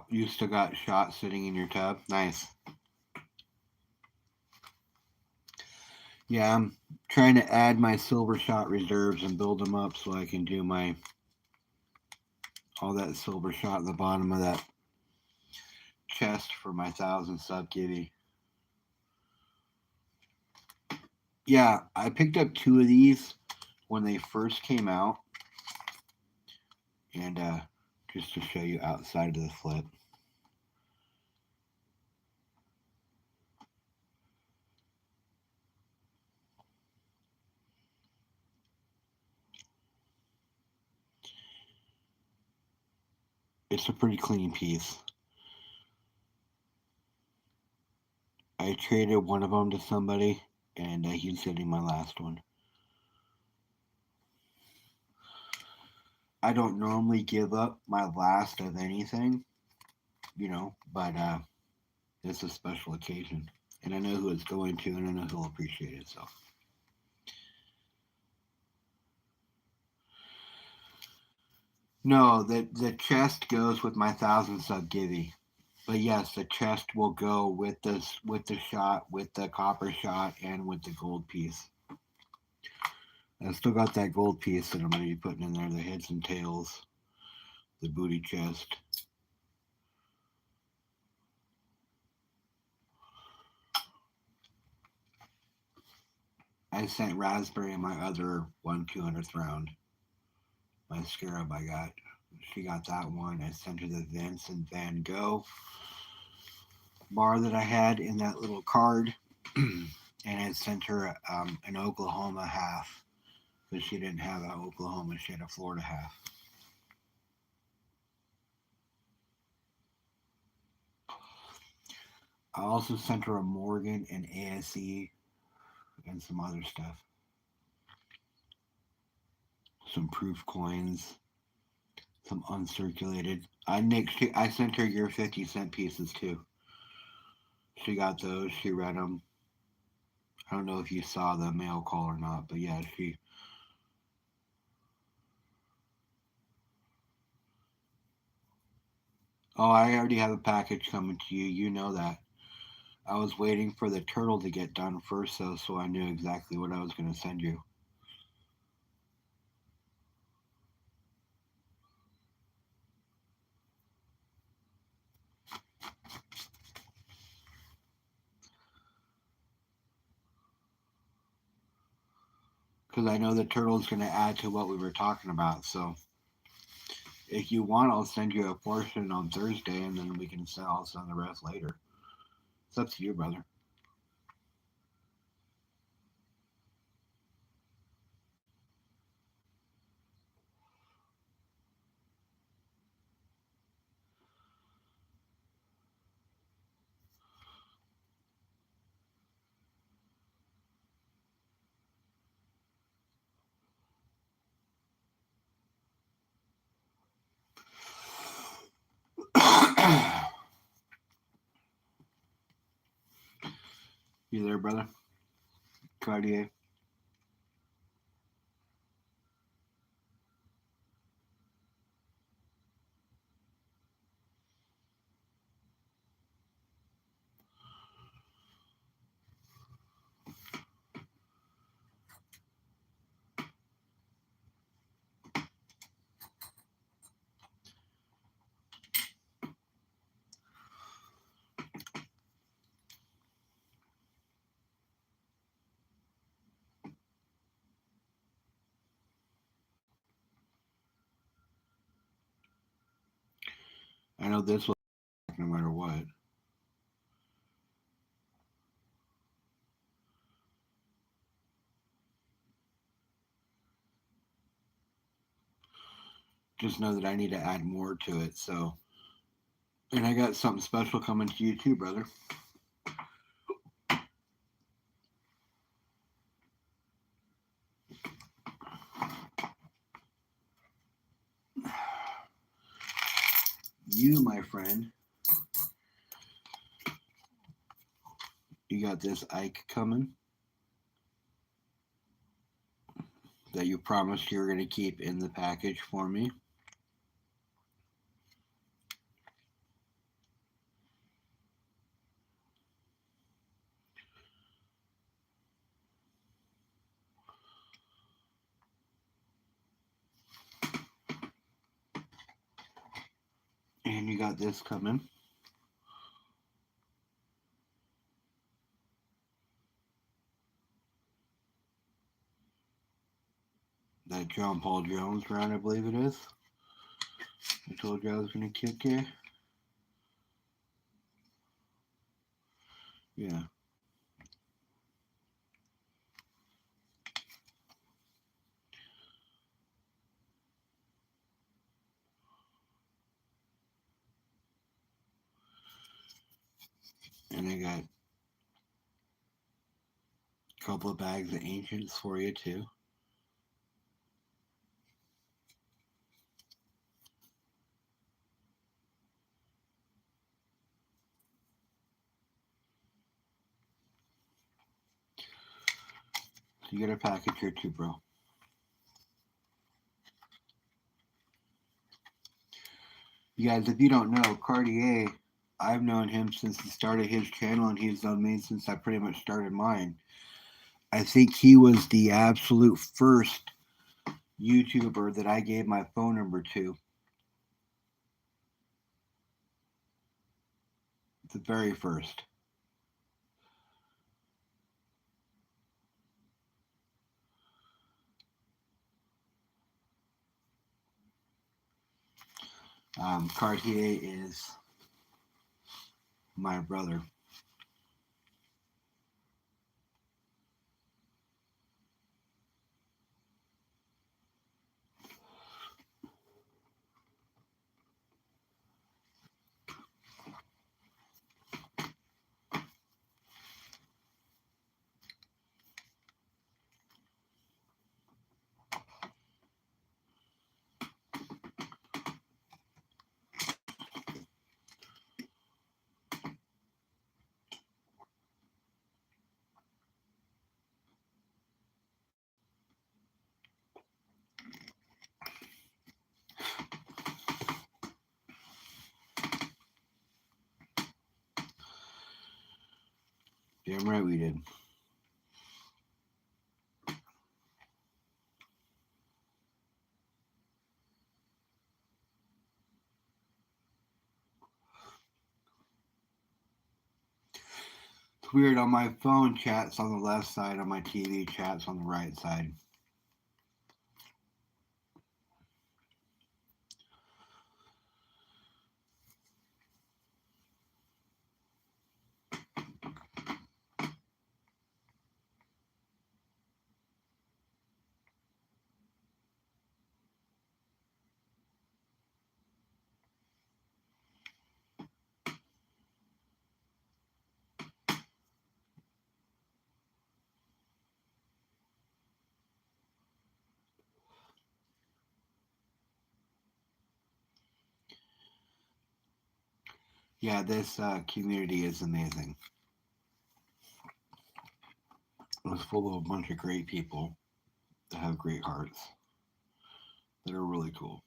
You still got shot sitting in your tub? Nice. Yeah, I'm trying to add my silver shot reserves and build them up so I can do my all that silver shot at the bottom of that chest for my 1,000 sub givey. Yeah, I picked up 2 of these when they first came out, and just to show you outside of the flip. It's a pretty clean piece. I traded one of them to somebody, and he's getting my last one. I don't normally give up my last of anything, but it's a special occasion. And I know who it's going to, and I know he'll appreciate it, so. No, the chest goes with my 1,000 sub givey. But yes, the chest will go with the shot, with the copper shot, and with the gold piece. I've still got that gold piece that I'm going to be putting in there, the heads and tails, the booty chest. I sent Raspberry my other 1/200th round. My Scarab I got. She got that one. I sent her the Vincent Van Gogh bar that I had in that little card. And I sent her an Oklahoma half because she didn't have an Oklahoma. She had a Florida half. I also sent her a Morgan and ASE and some other stuff. Some proof coins, some uncirculated. I sent her your 50-cent pieces too. She got those. She read them. I don't know if you saw the mail call or not, but yeah, she. Oh, I already have a package coming to you. You know that. I was waiting for the turtle to get done first, though, so I knew exactly what I was going to send you. Because I know the turtle's going to add to what we were talking about, so if you want, I'll send you a portion on Thursday, and then I'll send the rest later. It's up to you, brother. You there, brother? Cartier. I know this will no matter what. Just know that I need to add more to it. So, and I got something special coming to you too, brother. You, my friend, you got this Ike coming that you promised you were going to keep in the package for me. And you got this coming. That John Paul Jones round, I believe it is. I told you I was going to kick you. Yeah. And I got a couple of bags of Ancients for you too. So you get a package here too, bro. You guys, if you don't know, Cartier, I've known him since he started his channel, and he's known me since I pretty much started mine. I think he was the absolute first YouTuber that I gave my phone number to. The very first. Cartier is my brother. Damn right we did. It's weird, on my phone, chat's on the left side, on my TV, chat's on the right side. Yeah, this community is amazing. It was full of a bunch of great people that have great hearts that are really cool.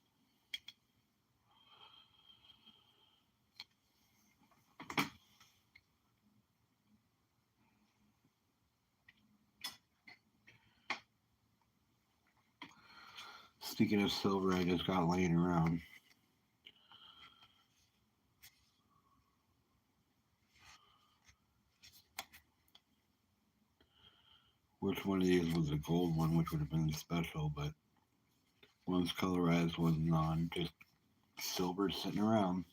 Speaking of silver, I just got laying around. Which one of these was the gold one, which would have been special, but one's colorized, one's non. Just silver sitting around.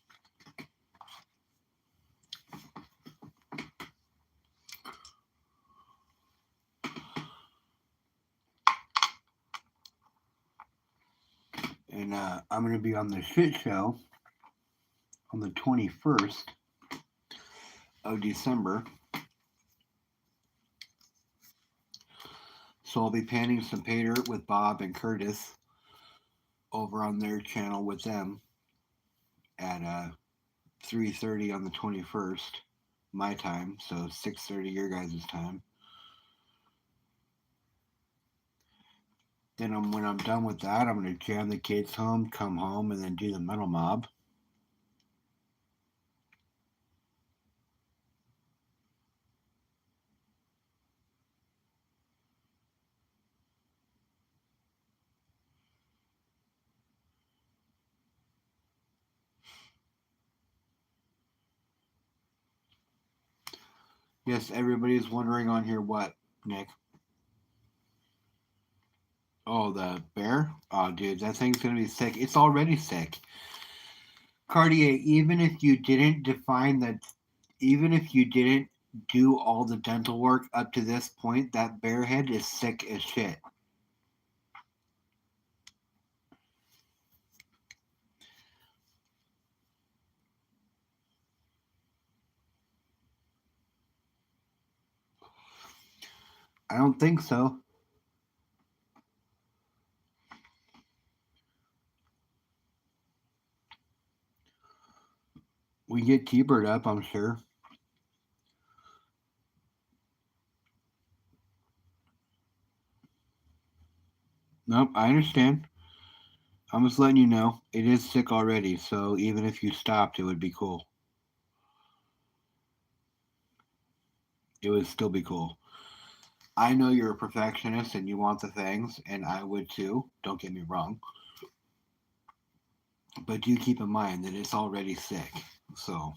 And I'm going to be on the shit show on the 21st of December. So I'll be panning some pay dirt with Bob and Curtis over on their channel with them at 3:30 on the 21st, my time, so 6:30 your guys' time. Then when I'm done with that, I'm going to jam the kids home, come home, and then do the metal mob. Yes, everybody's wondering on here what, Nick? Oh, the bear? Oh, dude, that thing's going to be sick. It's already sick. Cartier, even if you didn't define that, even if you didn't do all the dental work up to this point, that bear head is sick as shit. I don't think so. We get T-Bird up, I'm sure. Nope, I understand. I'm just letting you know it is sick already. So even if you stopped, it would be cool. It would still be cool. I know you're a perfectionist and you want the things, and I would too. Don't get me wrong. But do keep in mind that it's already sick. So,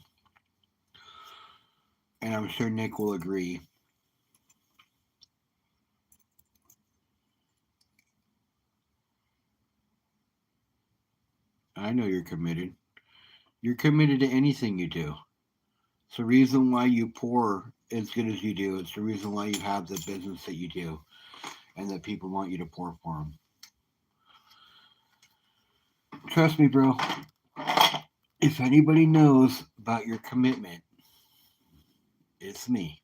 and I'm sure Nick will agree. I know you're committed. You're committed to anything you do. It's the reason why you pour as good as you do. It's the reason why you have the business that you do and that people want you to pour for them. Trust me, bro. If anybody knows about your commitment, it's me.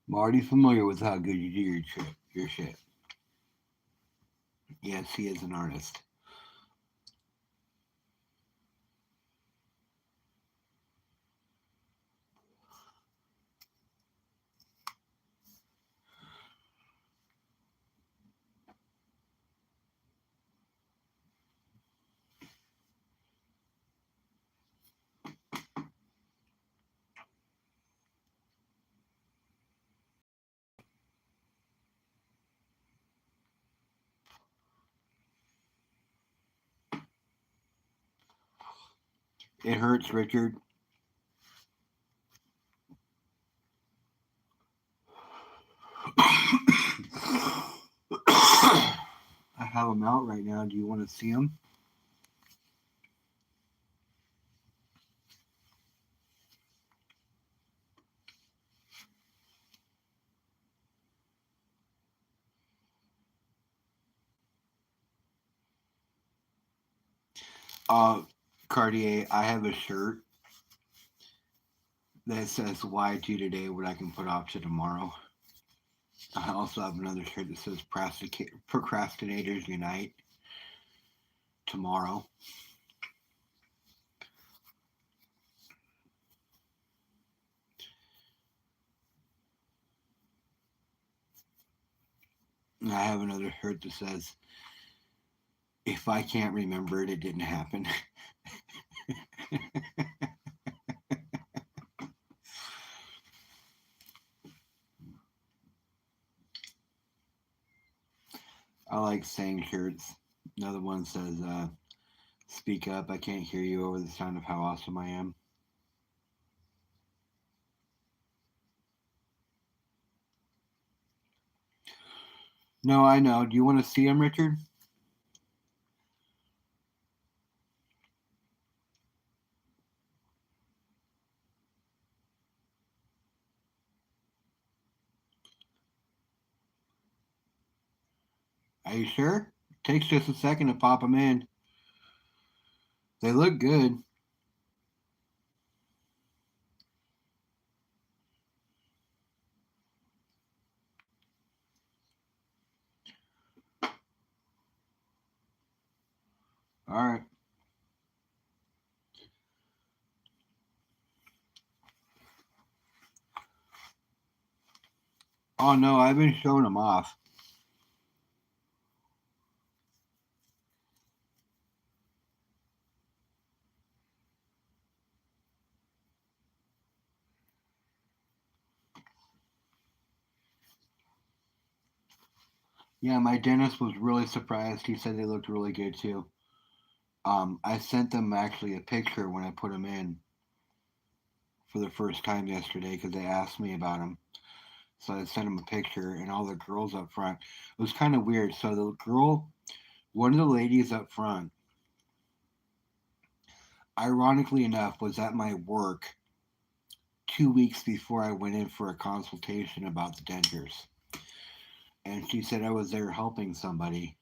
I'm already familiar with how good you do your shit. Yes, he is an artist. It hurts, Richard. I have them out right now. Do you want to see them? Uh, Cartier, I have a shirt that says "Why to today? What I can put off to tomorrow." I also have another shirt that says Procrastinators Unite tomorrow. And I have another shirt that says, if I can't remember it, it didn't happen. I like saying shirts. Another one says, speak up, I can't hear you over the sound of how awesome I am. No, I know. Do you want to see them, Richard? Are you sure? Takes just a second to pop them in. They look good. All right. Oh no, I've been showing them off. Yeah, my dentist was really surprised. He said they looked really good too. I sent them actually a picture when I put them in for the first time yesterday because they asked me about them. So I sent them a picture, and all the girls up front. It was kind of weird. So the girl, one of the ladies up front, ironically enough, was at my work 2 weeks before I went in for a consultation about the dentures. And she said I was there helping somebody.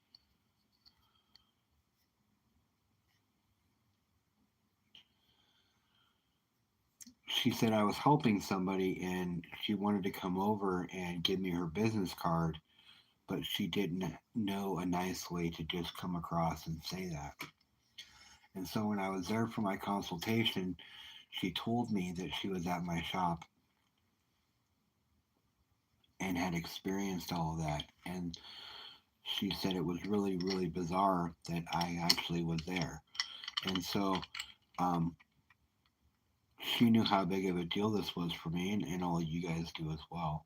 She said I was helping somebody and she wanted to come over and give me her business card, but she didn't know a nice way to just come across and say that. And so when I was there for my consultation, she told me that she was at my shop and had experienced all of that. And she said it was really, really bizarre that I actually was there. And so um, she knew how big of a deal this was for me, and all you guys do as well.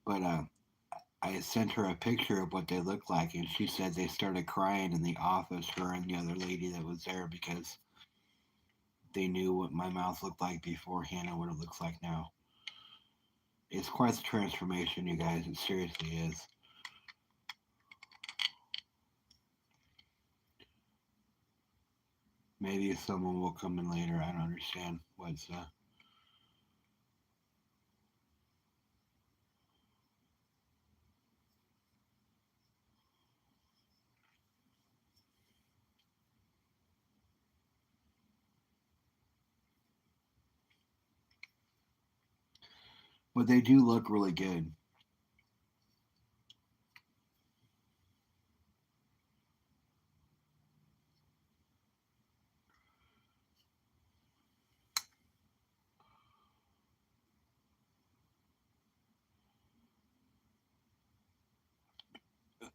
But I sent her a picture of what they looked like, and she said they started crying in the office, her and the other lady that was there, because they knew what my mouth looked like beforehand and what it looks like now. It's quite the transformation, you guys. It seriously is. Maybe someone will come in later. I don't understand what's. But they do look really good.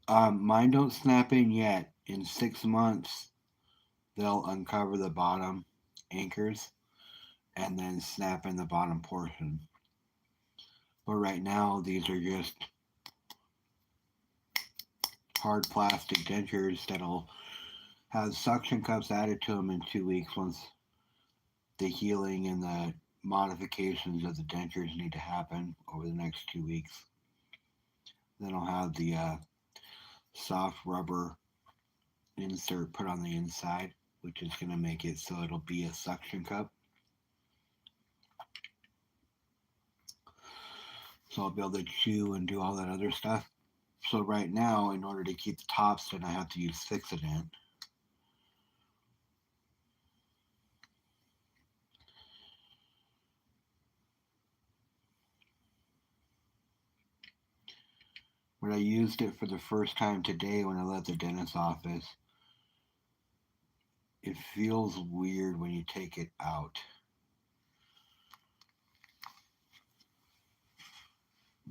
Mine don't snap in yet. In 6 months, they'll uncover the bottom anchors and then snap in the bottom portion. But right now, these are just hard plastic dentures that'll have suction cups added to them in 2 weeks once the healing and the modifications of the dentures need to happen over the next 2 weeks. Then I'll have the soft rubber insert put on the inside, which is going to make it so it'll be a suction cup. So I'll be able to chew and do all that other stuff. So right now, in order to keep the tops in, I have to use Fixodent. When I used it for the first time today when I left the dentist's office, it feels weird when you take it out.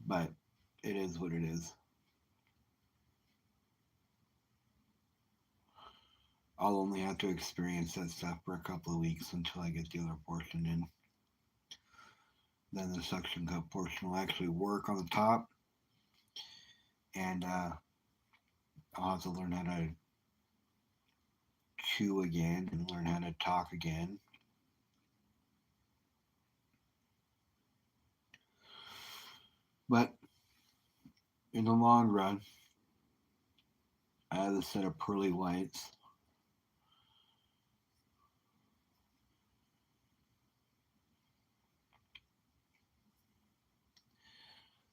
But it is what it is. I'll only have to experience that stuff for a couple of weeks until I get the other portion in. Then the suction cup portion will actually work on the top, and I'll have to learn how to chew again and learn how to talk again. But in the long run, I have a set of pearly whites.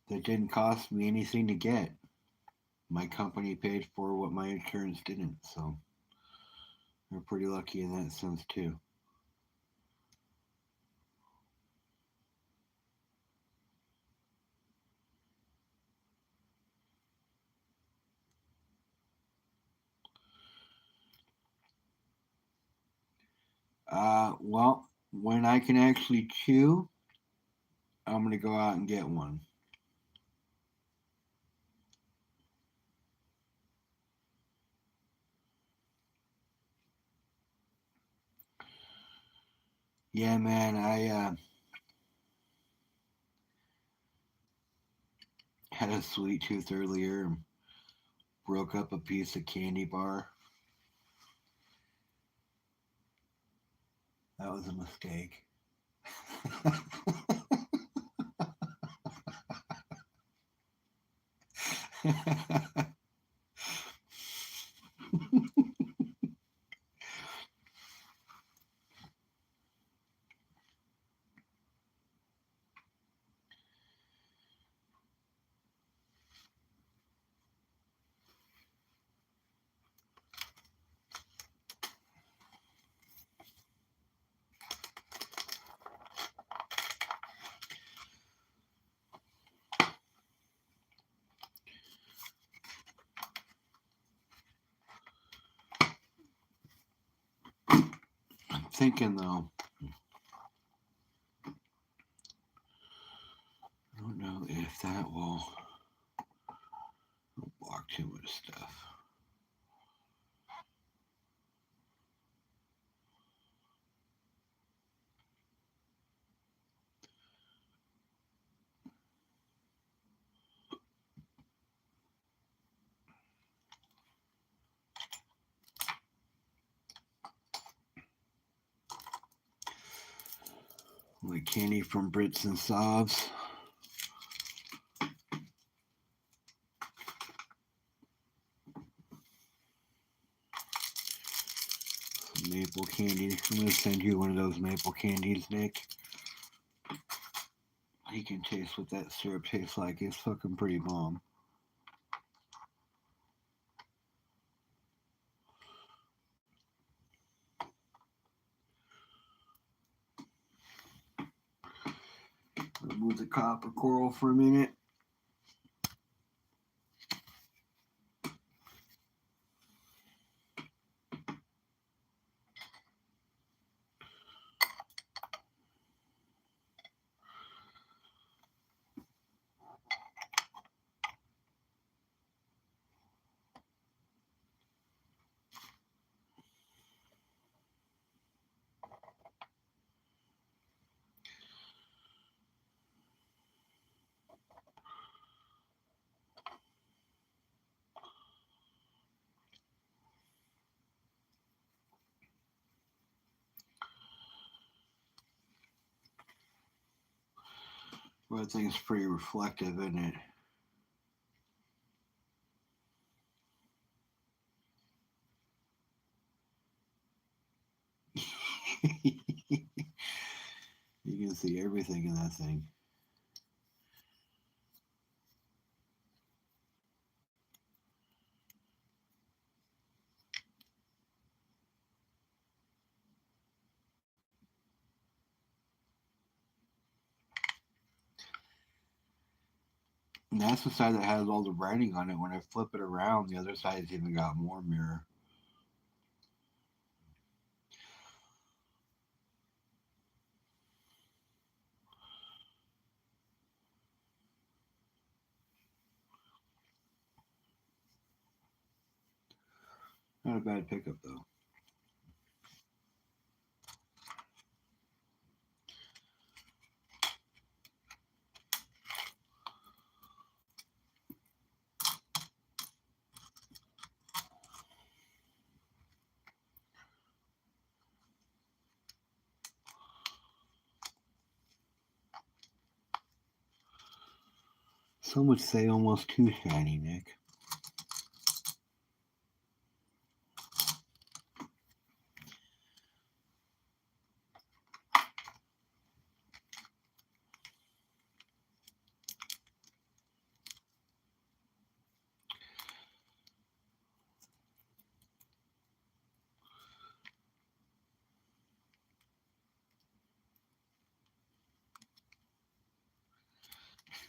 That didn't cost me anything to get. My company paid for what my insurance didn't, so we're pretty lucky in that sense too. Well, when I can actually chew, I'm gonna go out and get one. Yeah, man, I had a sweet tooth earlier and broke up a piece of candy bar. That was a mistake. I'm thinking though, I don't know if that will block too much stuff. Like candy from Brits and Sobs. Maple candy. I'm gonna send you one of those maple candies, Nick. You can taste what that syrup tastes like. It's fucking pretty bomb. Remove the copper coral for a minute. Well, I think it's pretty reflective, isn't it? You can see everything in that thing. And that's the side that has all the writing on it. When I flip it around, the other side's even got more mirror. Not a bad pickup though. Some would say almost too shiny, Nick.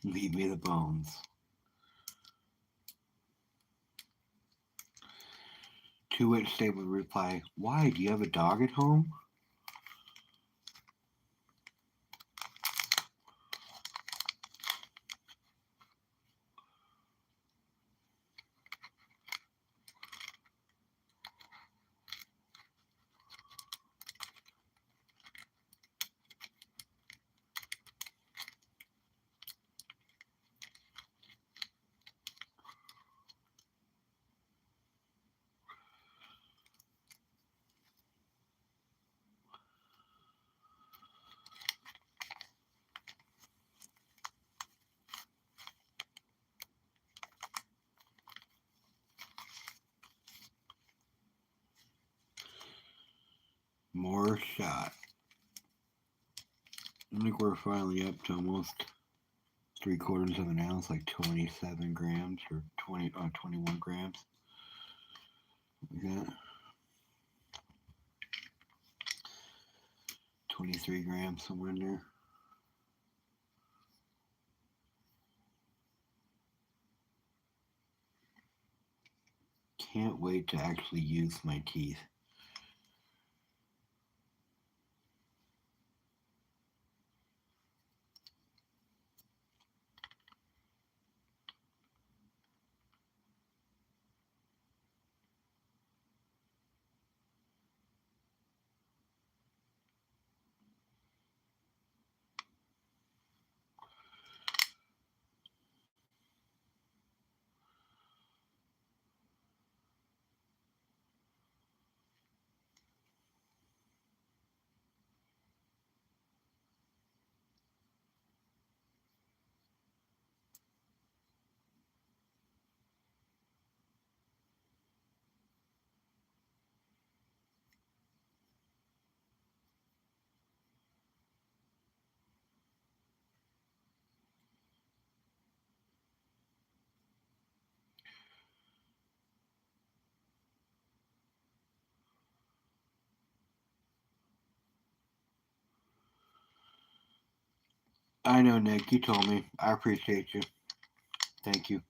Leave me the bones. To which they would reply, "Why? Do you have a dog at home?" More shot. I think we're finally up to almost 3/4 of an ounce, like 27 grams or 21 grams. Like that. 23 grams, somewhere in there. Can't wait to actually use my teeth. I know, Nick. You told me. I appreciate you. Thank you.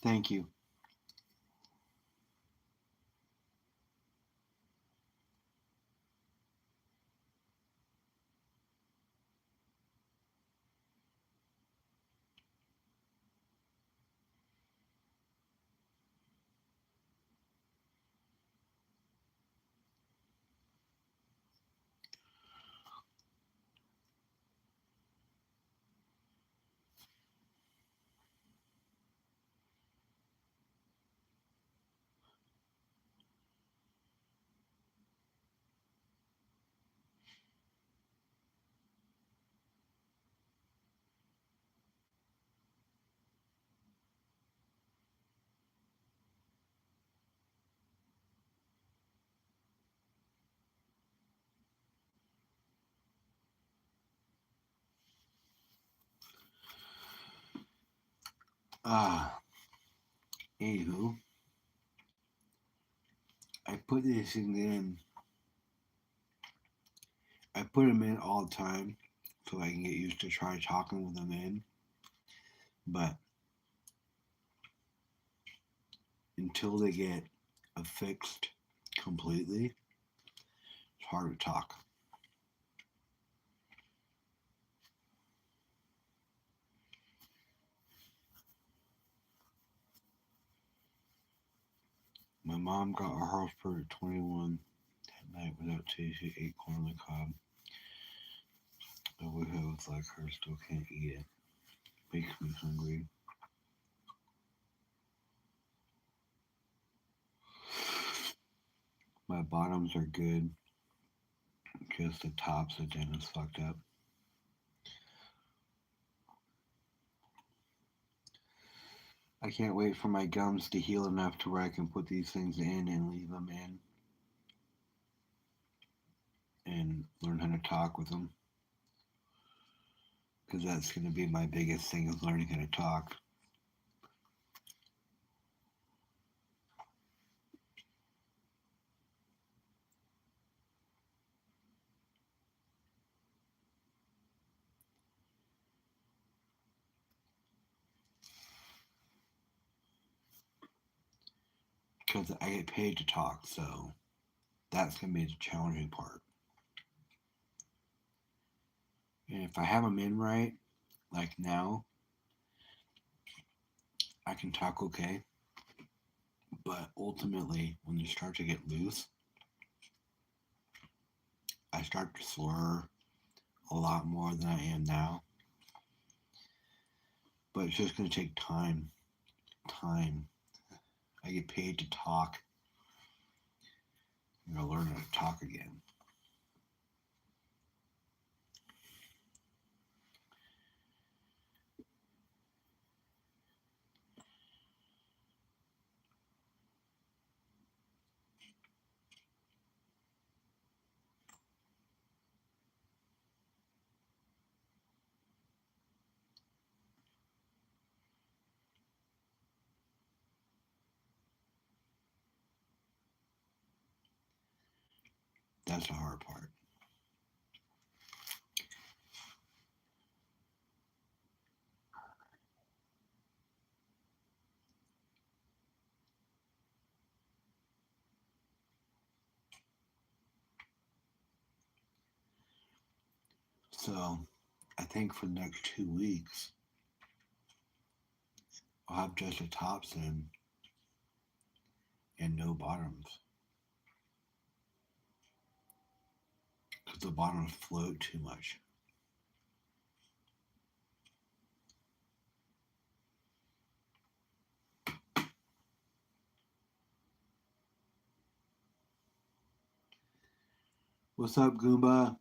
Thank you. Anywho, I put these things in. I put them in all the time so I can get used to try talking with them in. But until they get affixed completely, it's hard to talk. My mom got her house bird at 21 that night without tasting 8 corn on the cob. I wish I was like her, still can't eat it. Makes me hungry. My bottoms are good, just the tops that Dennis fucked up. I can't wait for my gums to heal enough to where I can put these things in and leave them in and learn how to talk with them. Because that's going to be my biggest thing is learning how to talk. Because I get paid to talk, so that's going to be the challenging part. And if I have them in right, like now, I can talk okay. But ultimately, when you start to get loose, I start to slur a lot more than I am now. But it's just going to take time. Time. I get paid to talk. I'm going to learn how to talk again. That's the hard part. So I think for the next 2 weeks, I'll have just the tops in and no bottoms. Because the bottoms float too much. What's up, Goomba?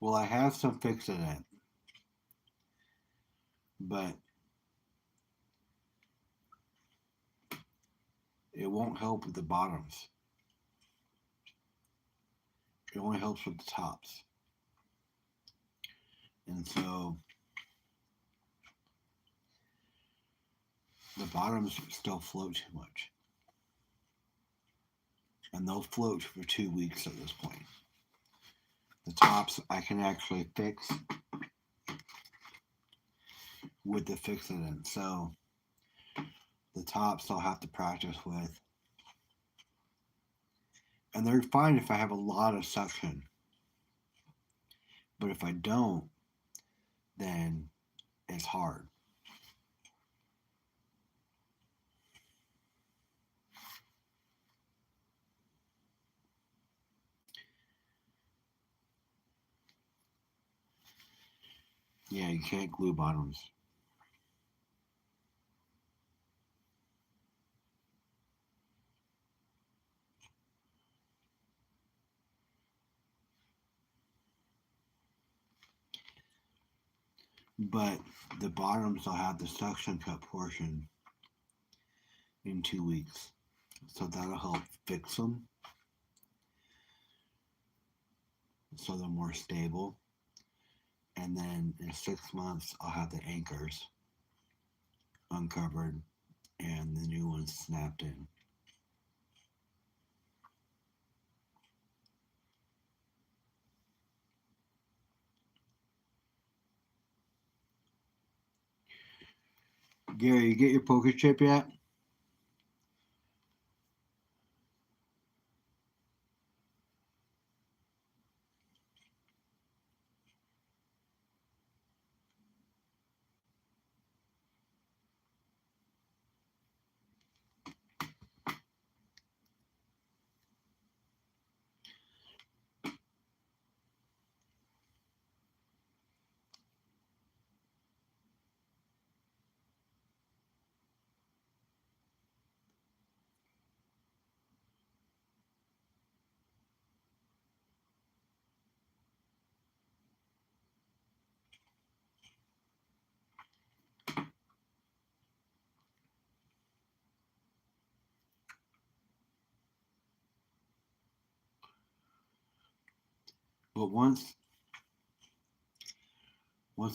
Well, I have some fixin' it, but it won't help with the bottoms. It only helps with the tops. And so the bottoms still float too much. And they'll float for 2 weeks at this point. The tops I can actually fix with the fixin'. So the tops I'll have to practice with. And they're fine if I have a lot of suction. But if I don't, then it's hard. Yeah, you can't glue bottoms. But the bottoms will have the suction cup portion in 2 weeks. So that'll help fix them so they're more stable. And then in 6 months, I'll have the anchors uncovered and the new ones snapped in. Gary, you get your poker chip yet? But once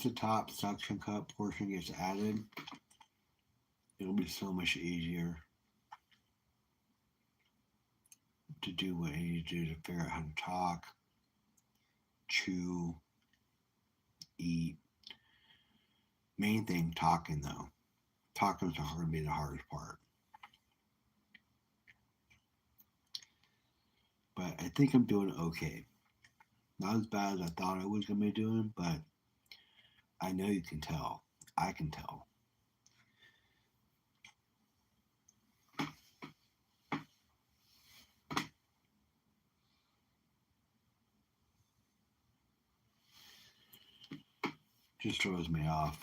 the top suction cup portion gets added, it'll be so much easier to do what you need to do to figure out how to talk, chew, eat. Main thing, talking though. Talking's going to be the hardest part. But I think I'm doing okay. Not as bad as I thought I was going to be doing, but I know you can tell. I can tell. Just throws me off.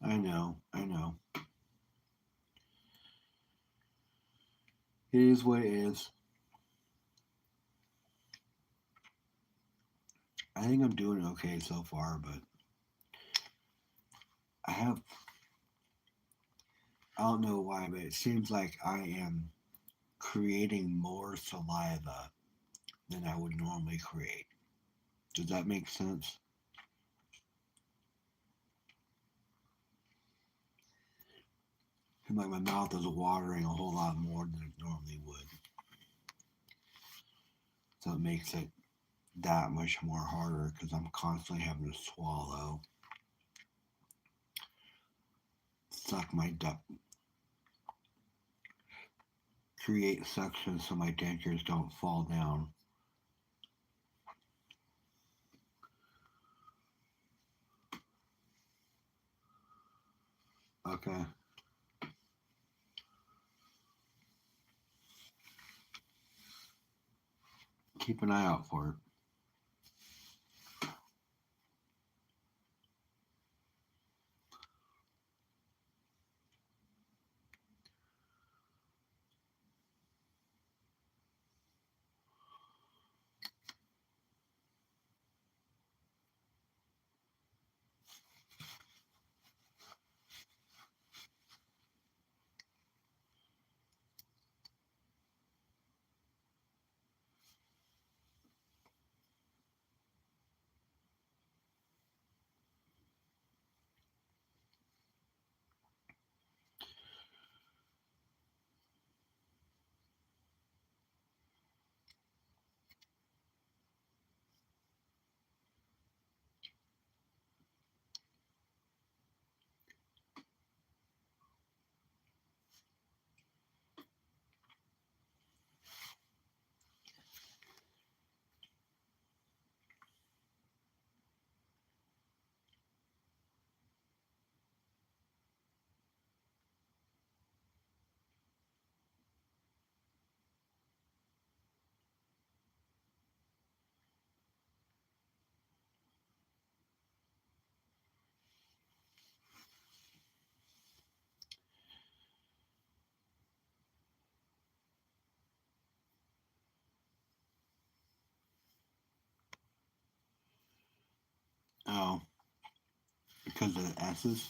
I know. I know. It is what it is. I think I'm doing okay so far, but I have. I don't know why, but it seems like I am creating more saliva than I would normally create. Does that make sense? Seems like my mouth is watering a whole lot more than it normally would. So it makes it that much more harder because I'm constantly having to swallow, suck my duck, create suction so my dentures don't fall down. Okay, keep an eye out for it. Oh, because of the S's?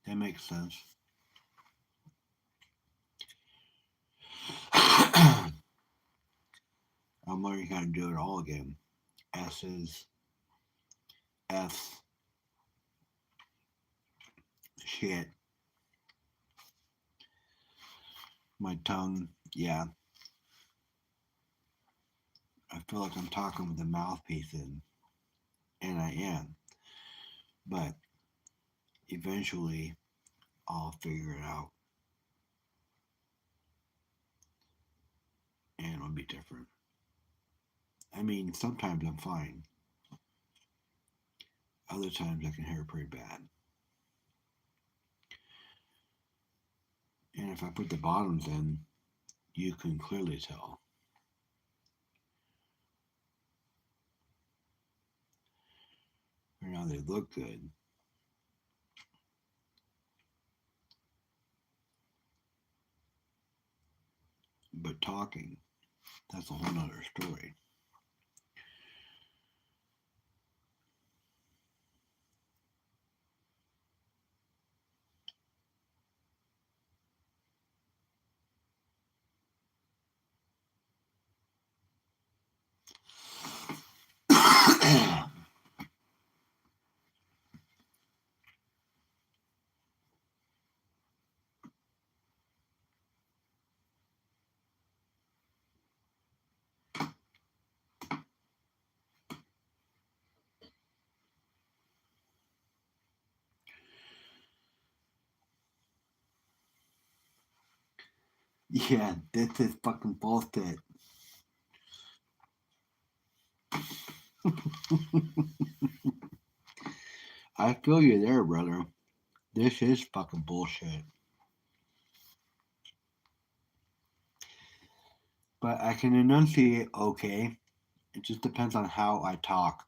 That makes sense. I'm learning how to do it all again. S's, F's, shit, my tongue. Yeah, I feel like I'm talking with a mouthpiece in, and I am. But eventually, I'll figure it out, and it'll be different. I mean, sometimes I'm fine. Other times I can hear pretty bad. And if I put the bottoms in, you can clearly tell. Right now they look good. But talking, that's a whole nother story. Yeah, this is fucking bullshit. I feel you there, brother. This is fucking bullshit. But I can enunciate okay. It just depends on how I talk,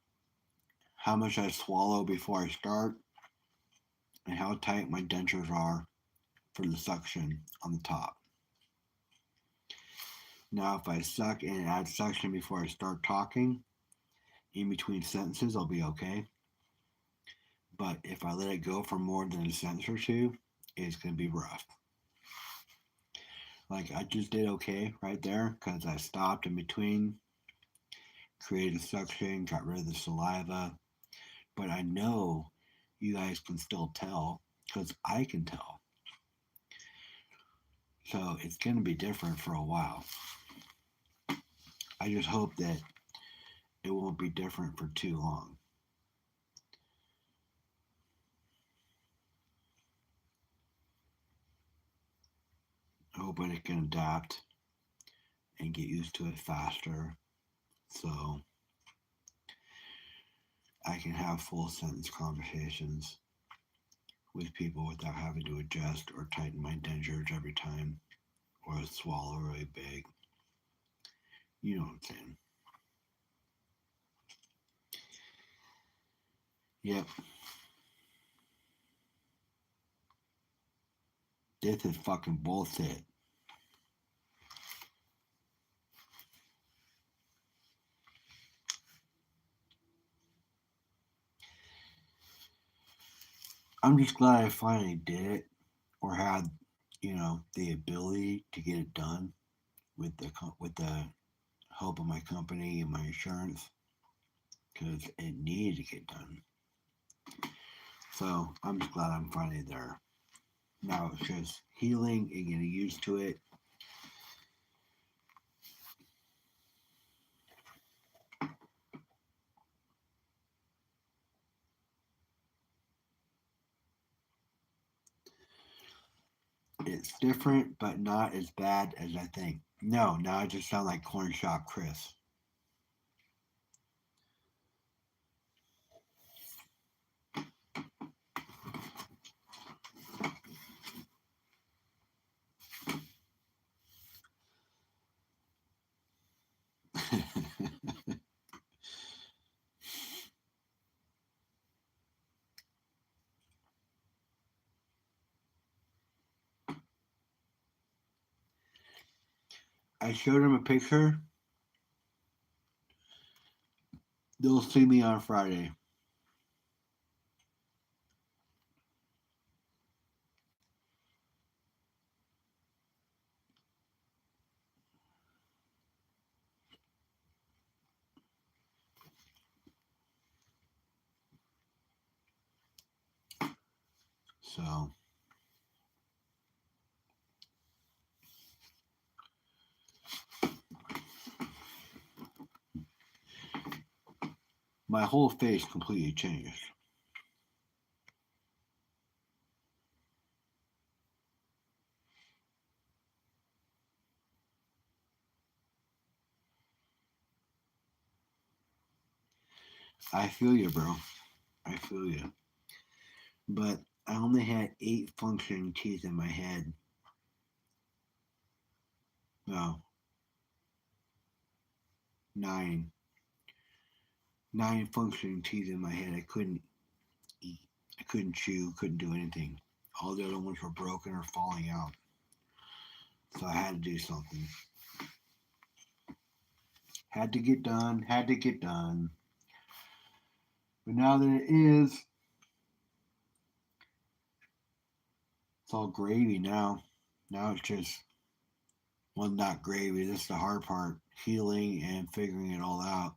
how much I swallow before I start, and how tight my dentures are for the suction on the top. Now, if I suck and add suction before I start talking, in between sentences, I'll be okay. But if I let it go for more than a sentence or two, it's going to be rough. Like I just did okay right there because I stopped in between, created suction, got rid of the saliva. But I know you guys can still tell because I can tell. So it's going to be different for a while. I just hope that it won't be different for too long. I hope I can adapt and get used to it faster so I can have full sentence conversations with people without having to adjust or tighten my dentures every time or swallow really big. You know what I'm saying? Yep. This is fucking bullshit. I'm just glad I finally did it or had, the ability to get it done with the help of my company and my insurance because it needed to get done. So I'm just glad I'm finally there. Now it's just healing and getting used to it. It's different, but not as bad as I think. No, now I just sound like Corn Shop Chris. I showed him a picture They'll see me on Friday. So my whole face completely changed. I feel you, bro. I feel you. But I only had 8 functioning teeth in my head. No, 9. 9 functioning teeth in my head. I couldn't eat. I couldn't chew. Couldn't do anything. All the other ones were broken or falling out. So I had to do something. Had to get done. Had to get done. But now that it is, it's all gravy now. Now it's just, well, not gravy. That's the hard part. Healing and figuring it all out.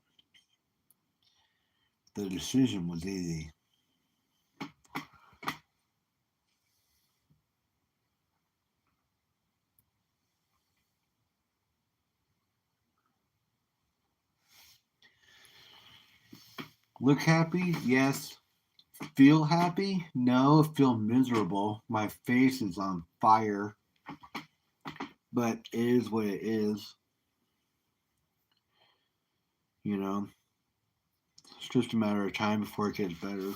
The decision was easy. Look happy? Yes. Feel happy? No. Feel miserable. My face is on fire. But it is what it is. You know, it's just a matter of time before it gets better.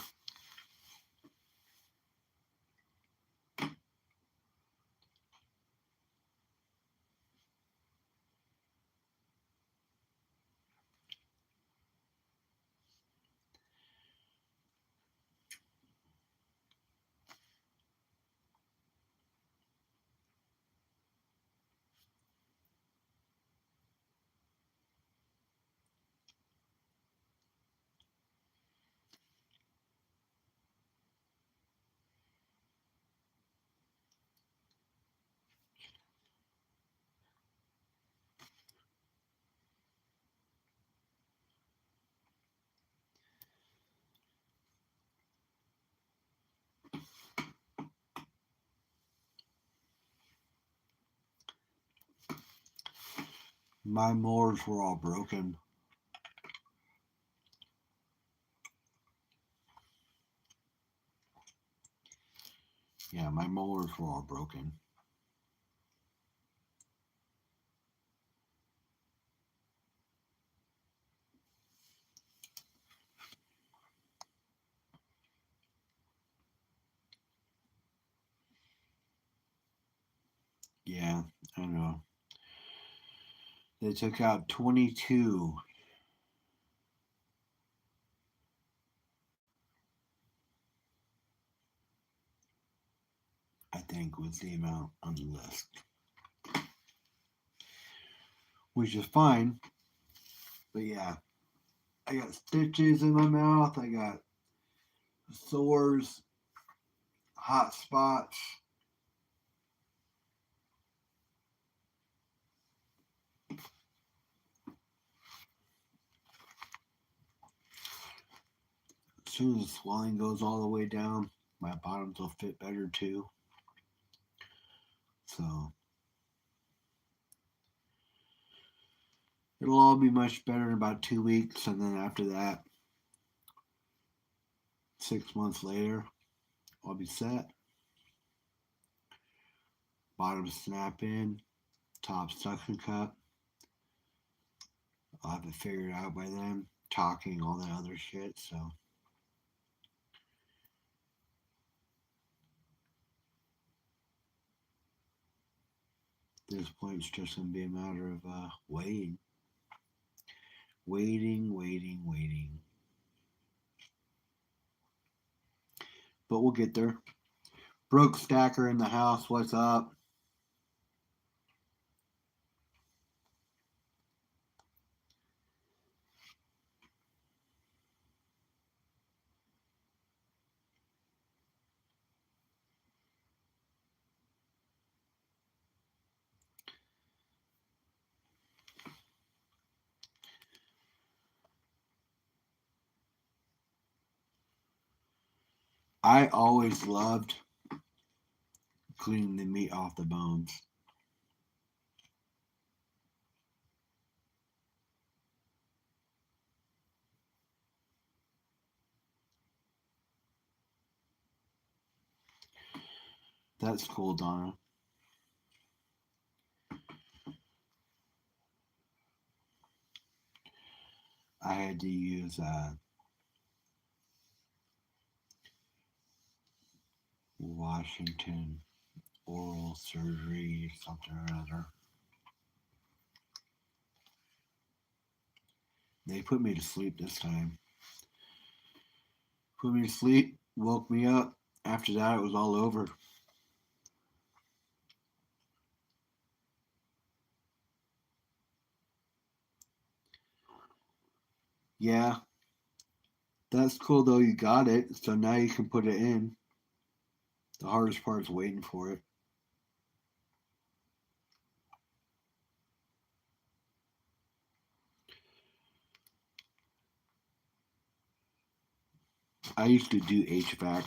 My molars were all broken. Yeah, my molars were all broken. Yeah, I know. They took out 22, I think, was the amount on the list, which is fine. But yeah, I got stitches in my mouth. I got sores, hot spots. As soon as the swelling goes all the way down, my bottoms will fit better too. So it'll all be much better in about 2 weeks, and then after that, 6 months later, I'll be set. Bottom snap in, top suction cup. I'll have it figured out by then. Talking, all that other shit. So at this point, it's just gonna be a matter of waiting, waiting. But we'll get there. Broke Stacker in the house. What's up? I always loved cleaning the meat off the bones. That's cool, Donna. I had to use Washington oral surgery, something or other. They put me to sleep this time. Put me to sleep, woke me up. After that, it was all over. Yeah, that's cool though. You got it, so now you can put it in. The hardest part is waiting for it. I used to do HVAC.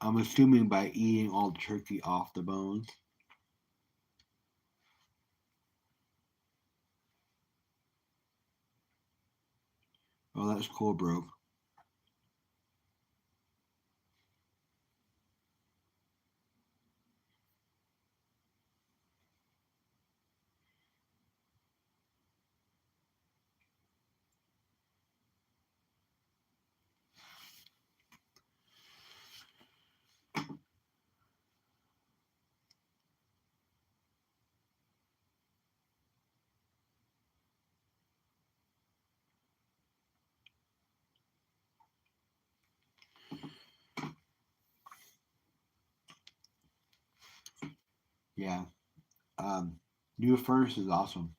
I'm assuming by eating all the turkey off the bones. Oh, that's cool, bro. Yeah. Um, New furnace is awesome.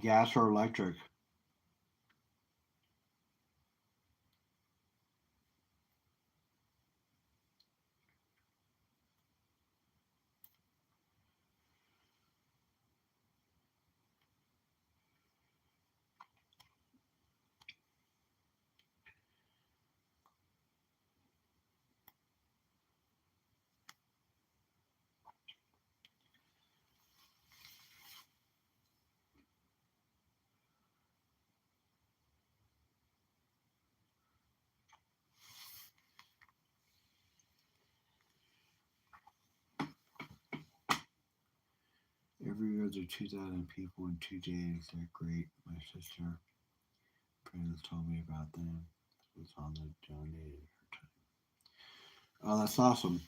Gas or electric? Every other 2,000 people in 2 days. They're great. My sister friends told me about them. It was on the donated. Oh, that's awesome.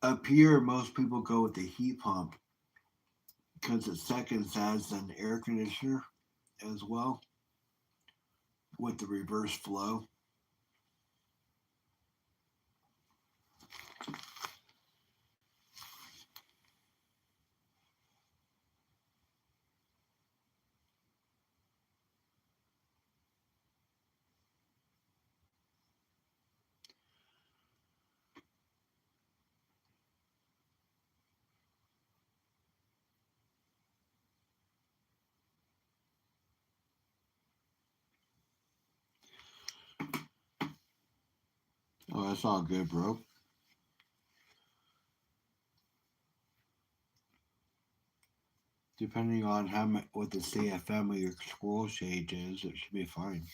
Up here, most people go with the heat pump because it seconds as an air conditioner as well with the reverse flow. Oh, that's all good, bro. Depending on how much, what the CFM of your scroll shade is, it should be fine.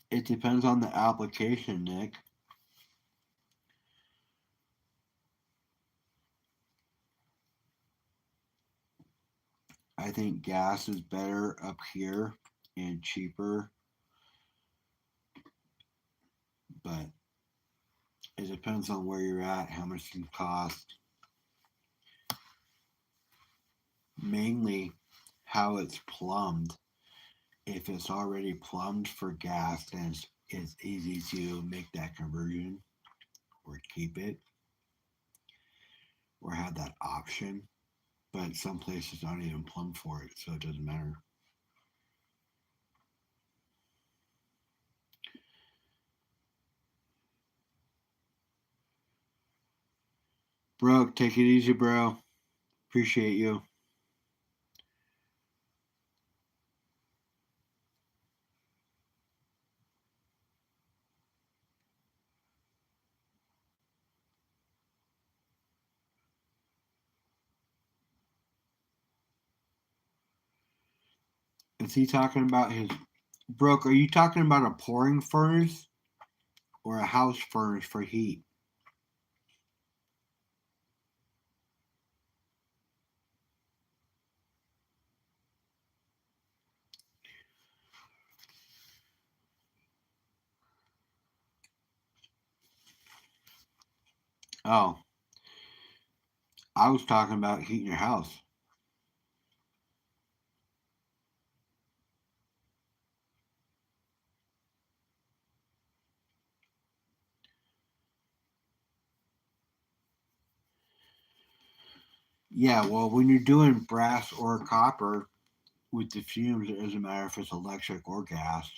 It depends on the application, Nick. I think gas is better up here and cheaper, but it depends on where you're at, how much it can cost. Mainly how it's plumbed. If it's already plumbed for gas, then it's easy to make that conversion or keep it or have that option. But some places aren't even plumbed for it, so it doesn't matter. Bro, take it easy, bro. Appreciate you. Is he talking about his Brooke? Are you talking about a pouring furnace or a house furnace for heat? Oh, I was talking about heating your house. Yeah, well, when you're doing brass or copper with the fumes, it doesn't matter if it's electric or gas.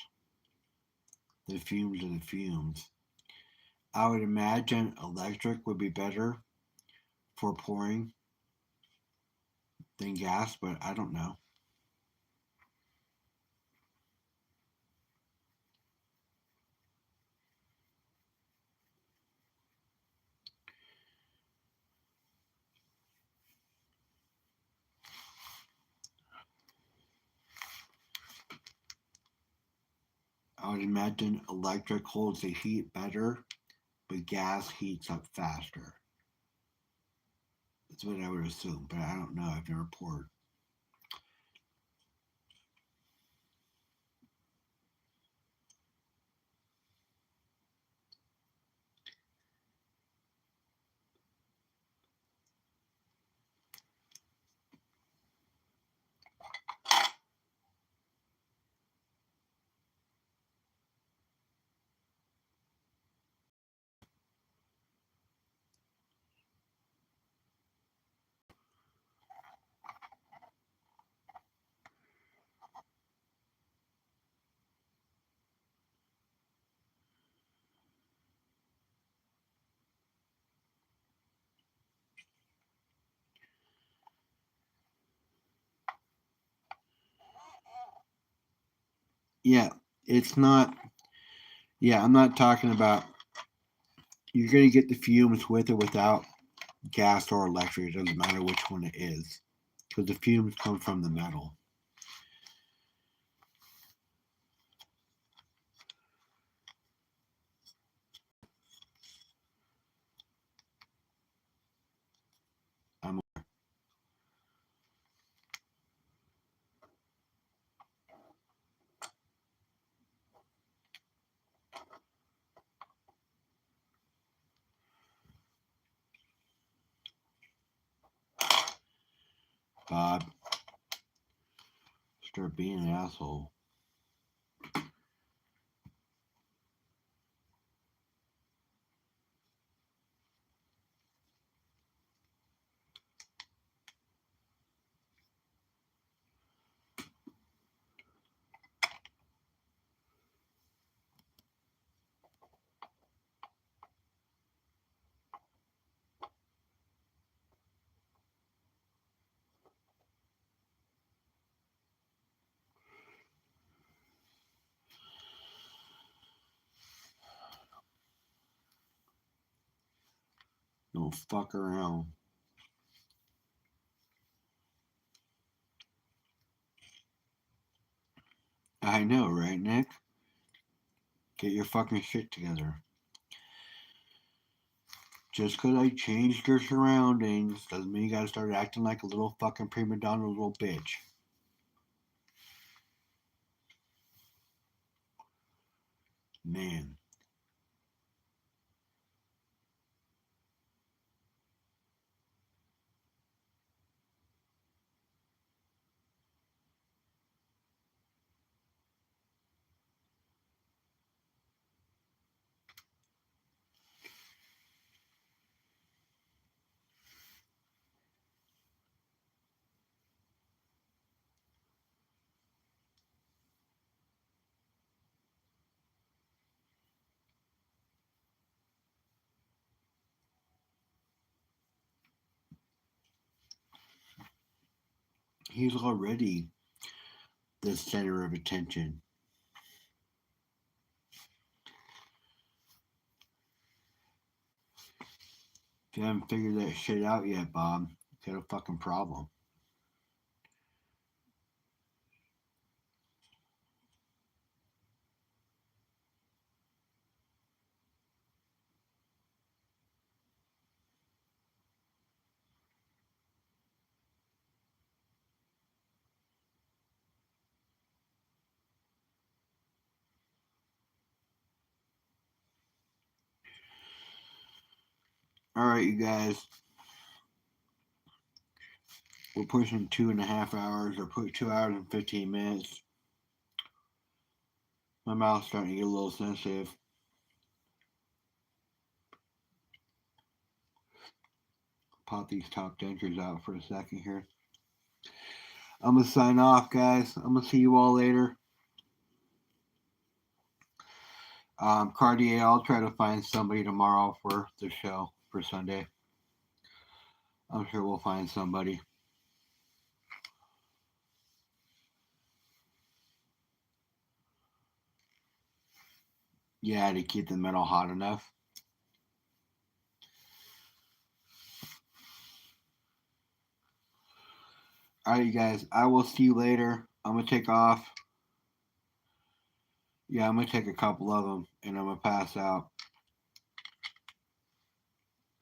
The fumes are the fumes. I would imagine electric would be better for pouring than gas, but I don't know. I would imagine electric holds the heat better, but gas heats up faster. That's what I would assume, but I don't know. I've never poured. Yeah, it's not. Yeah, I'm not talking about. You're going to get the fumes with or without gas or electric. It doesn't matter which one it is, because the fumes come from the metal. I'm Bob. Start being an asshole. Don't fuck around. I know, right, Nick? Get your fucking shit together. Just because I changed your surroundings doesn't mean you gotta start acting like a little fucking prima donna little bitch. Man. He's already the center of attention. If you haven't figured that shit out yet, Bob, you got a fucking problem. Alright, you guys. We're pushing 2.5 hours, or put 2 hours and 15 minutes. My mouth's starting to get a little sensitive. Pop these top dentures out for a second here. I'm going to sign off, guys. I'm going to see you all later. Cartier, I'll try to find somebody tomorrow for the show for Sunday. I'm sure we'll find somebody. Yeah, to keep the metal hot enough. Alright, you guys. I will see you later. I'm going to take off. Yeah, I'm going to take a couple of them, and I'm going to pass out.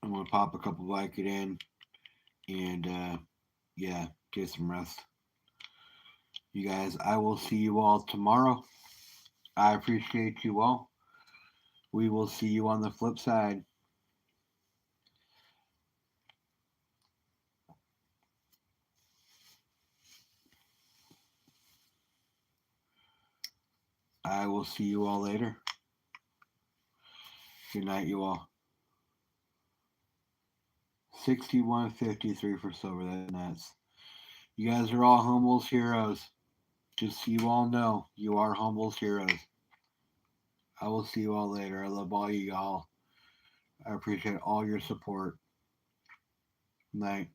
I'm going to pop a couple Vicodin, and yeah, get some rest. You guys, I will see you all tomorrow. I appreciate you all. We will see you on the flip side. I will see you all later. Good night, you all. 61.53 for silver. That's nuts. You guys are all Humble's heroes. Just so you all know, you are Humble's heroes. I will see you all later. I love all you y'all. I appreciate all your support. Night.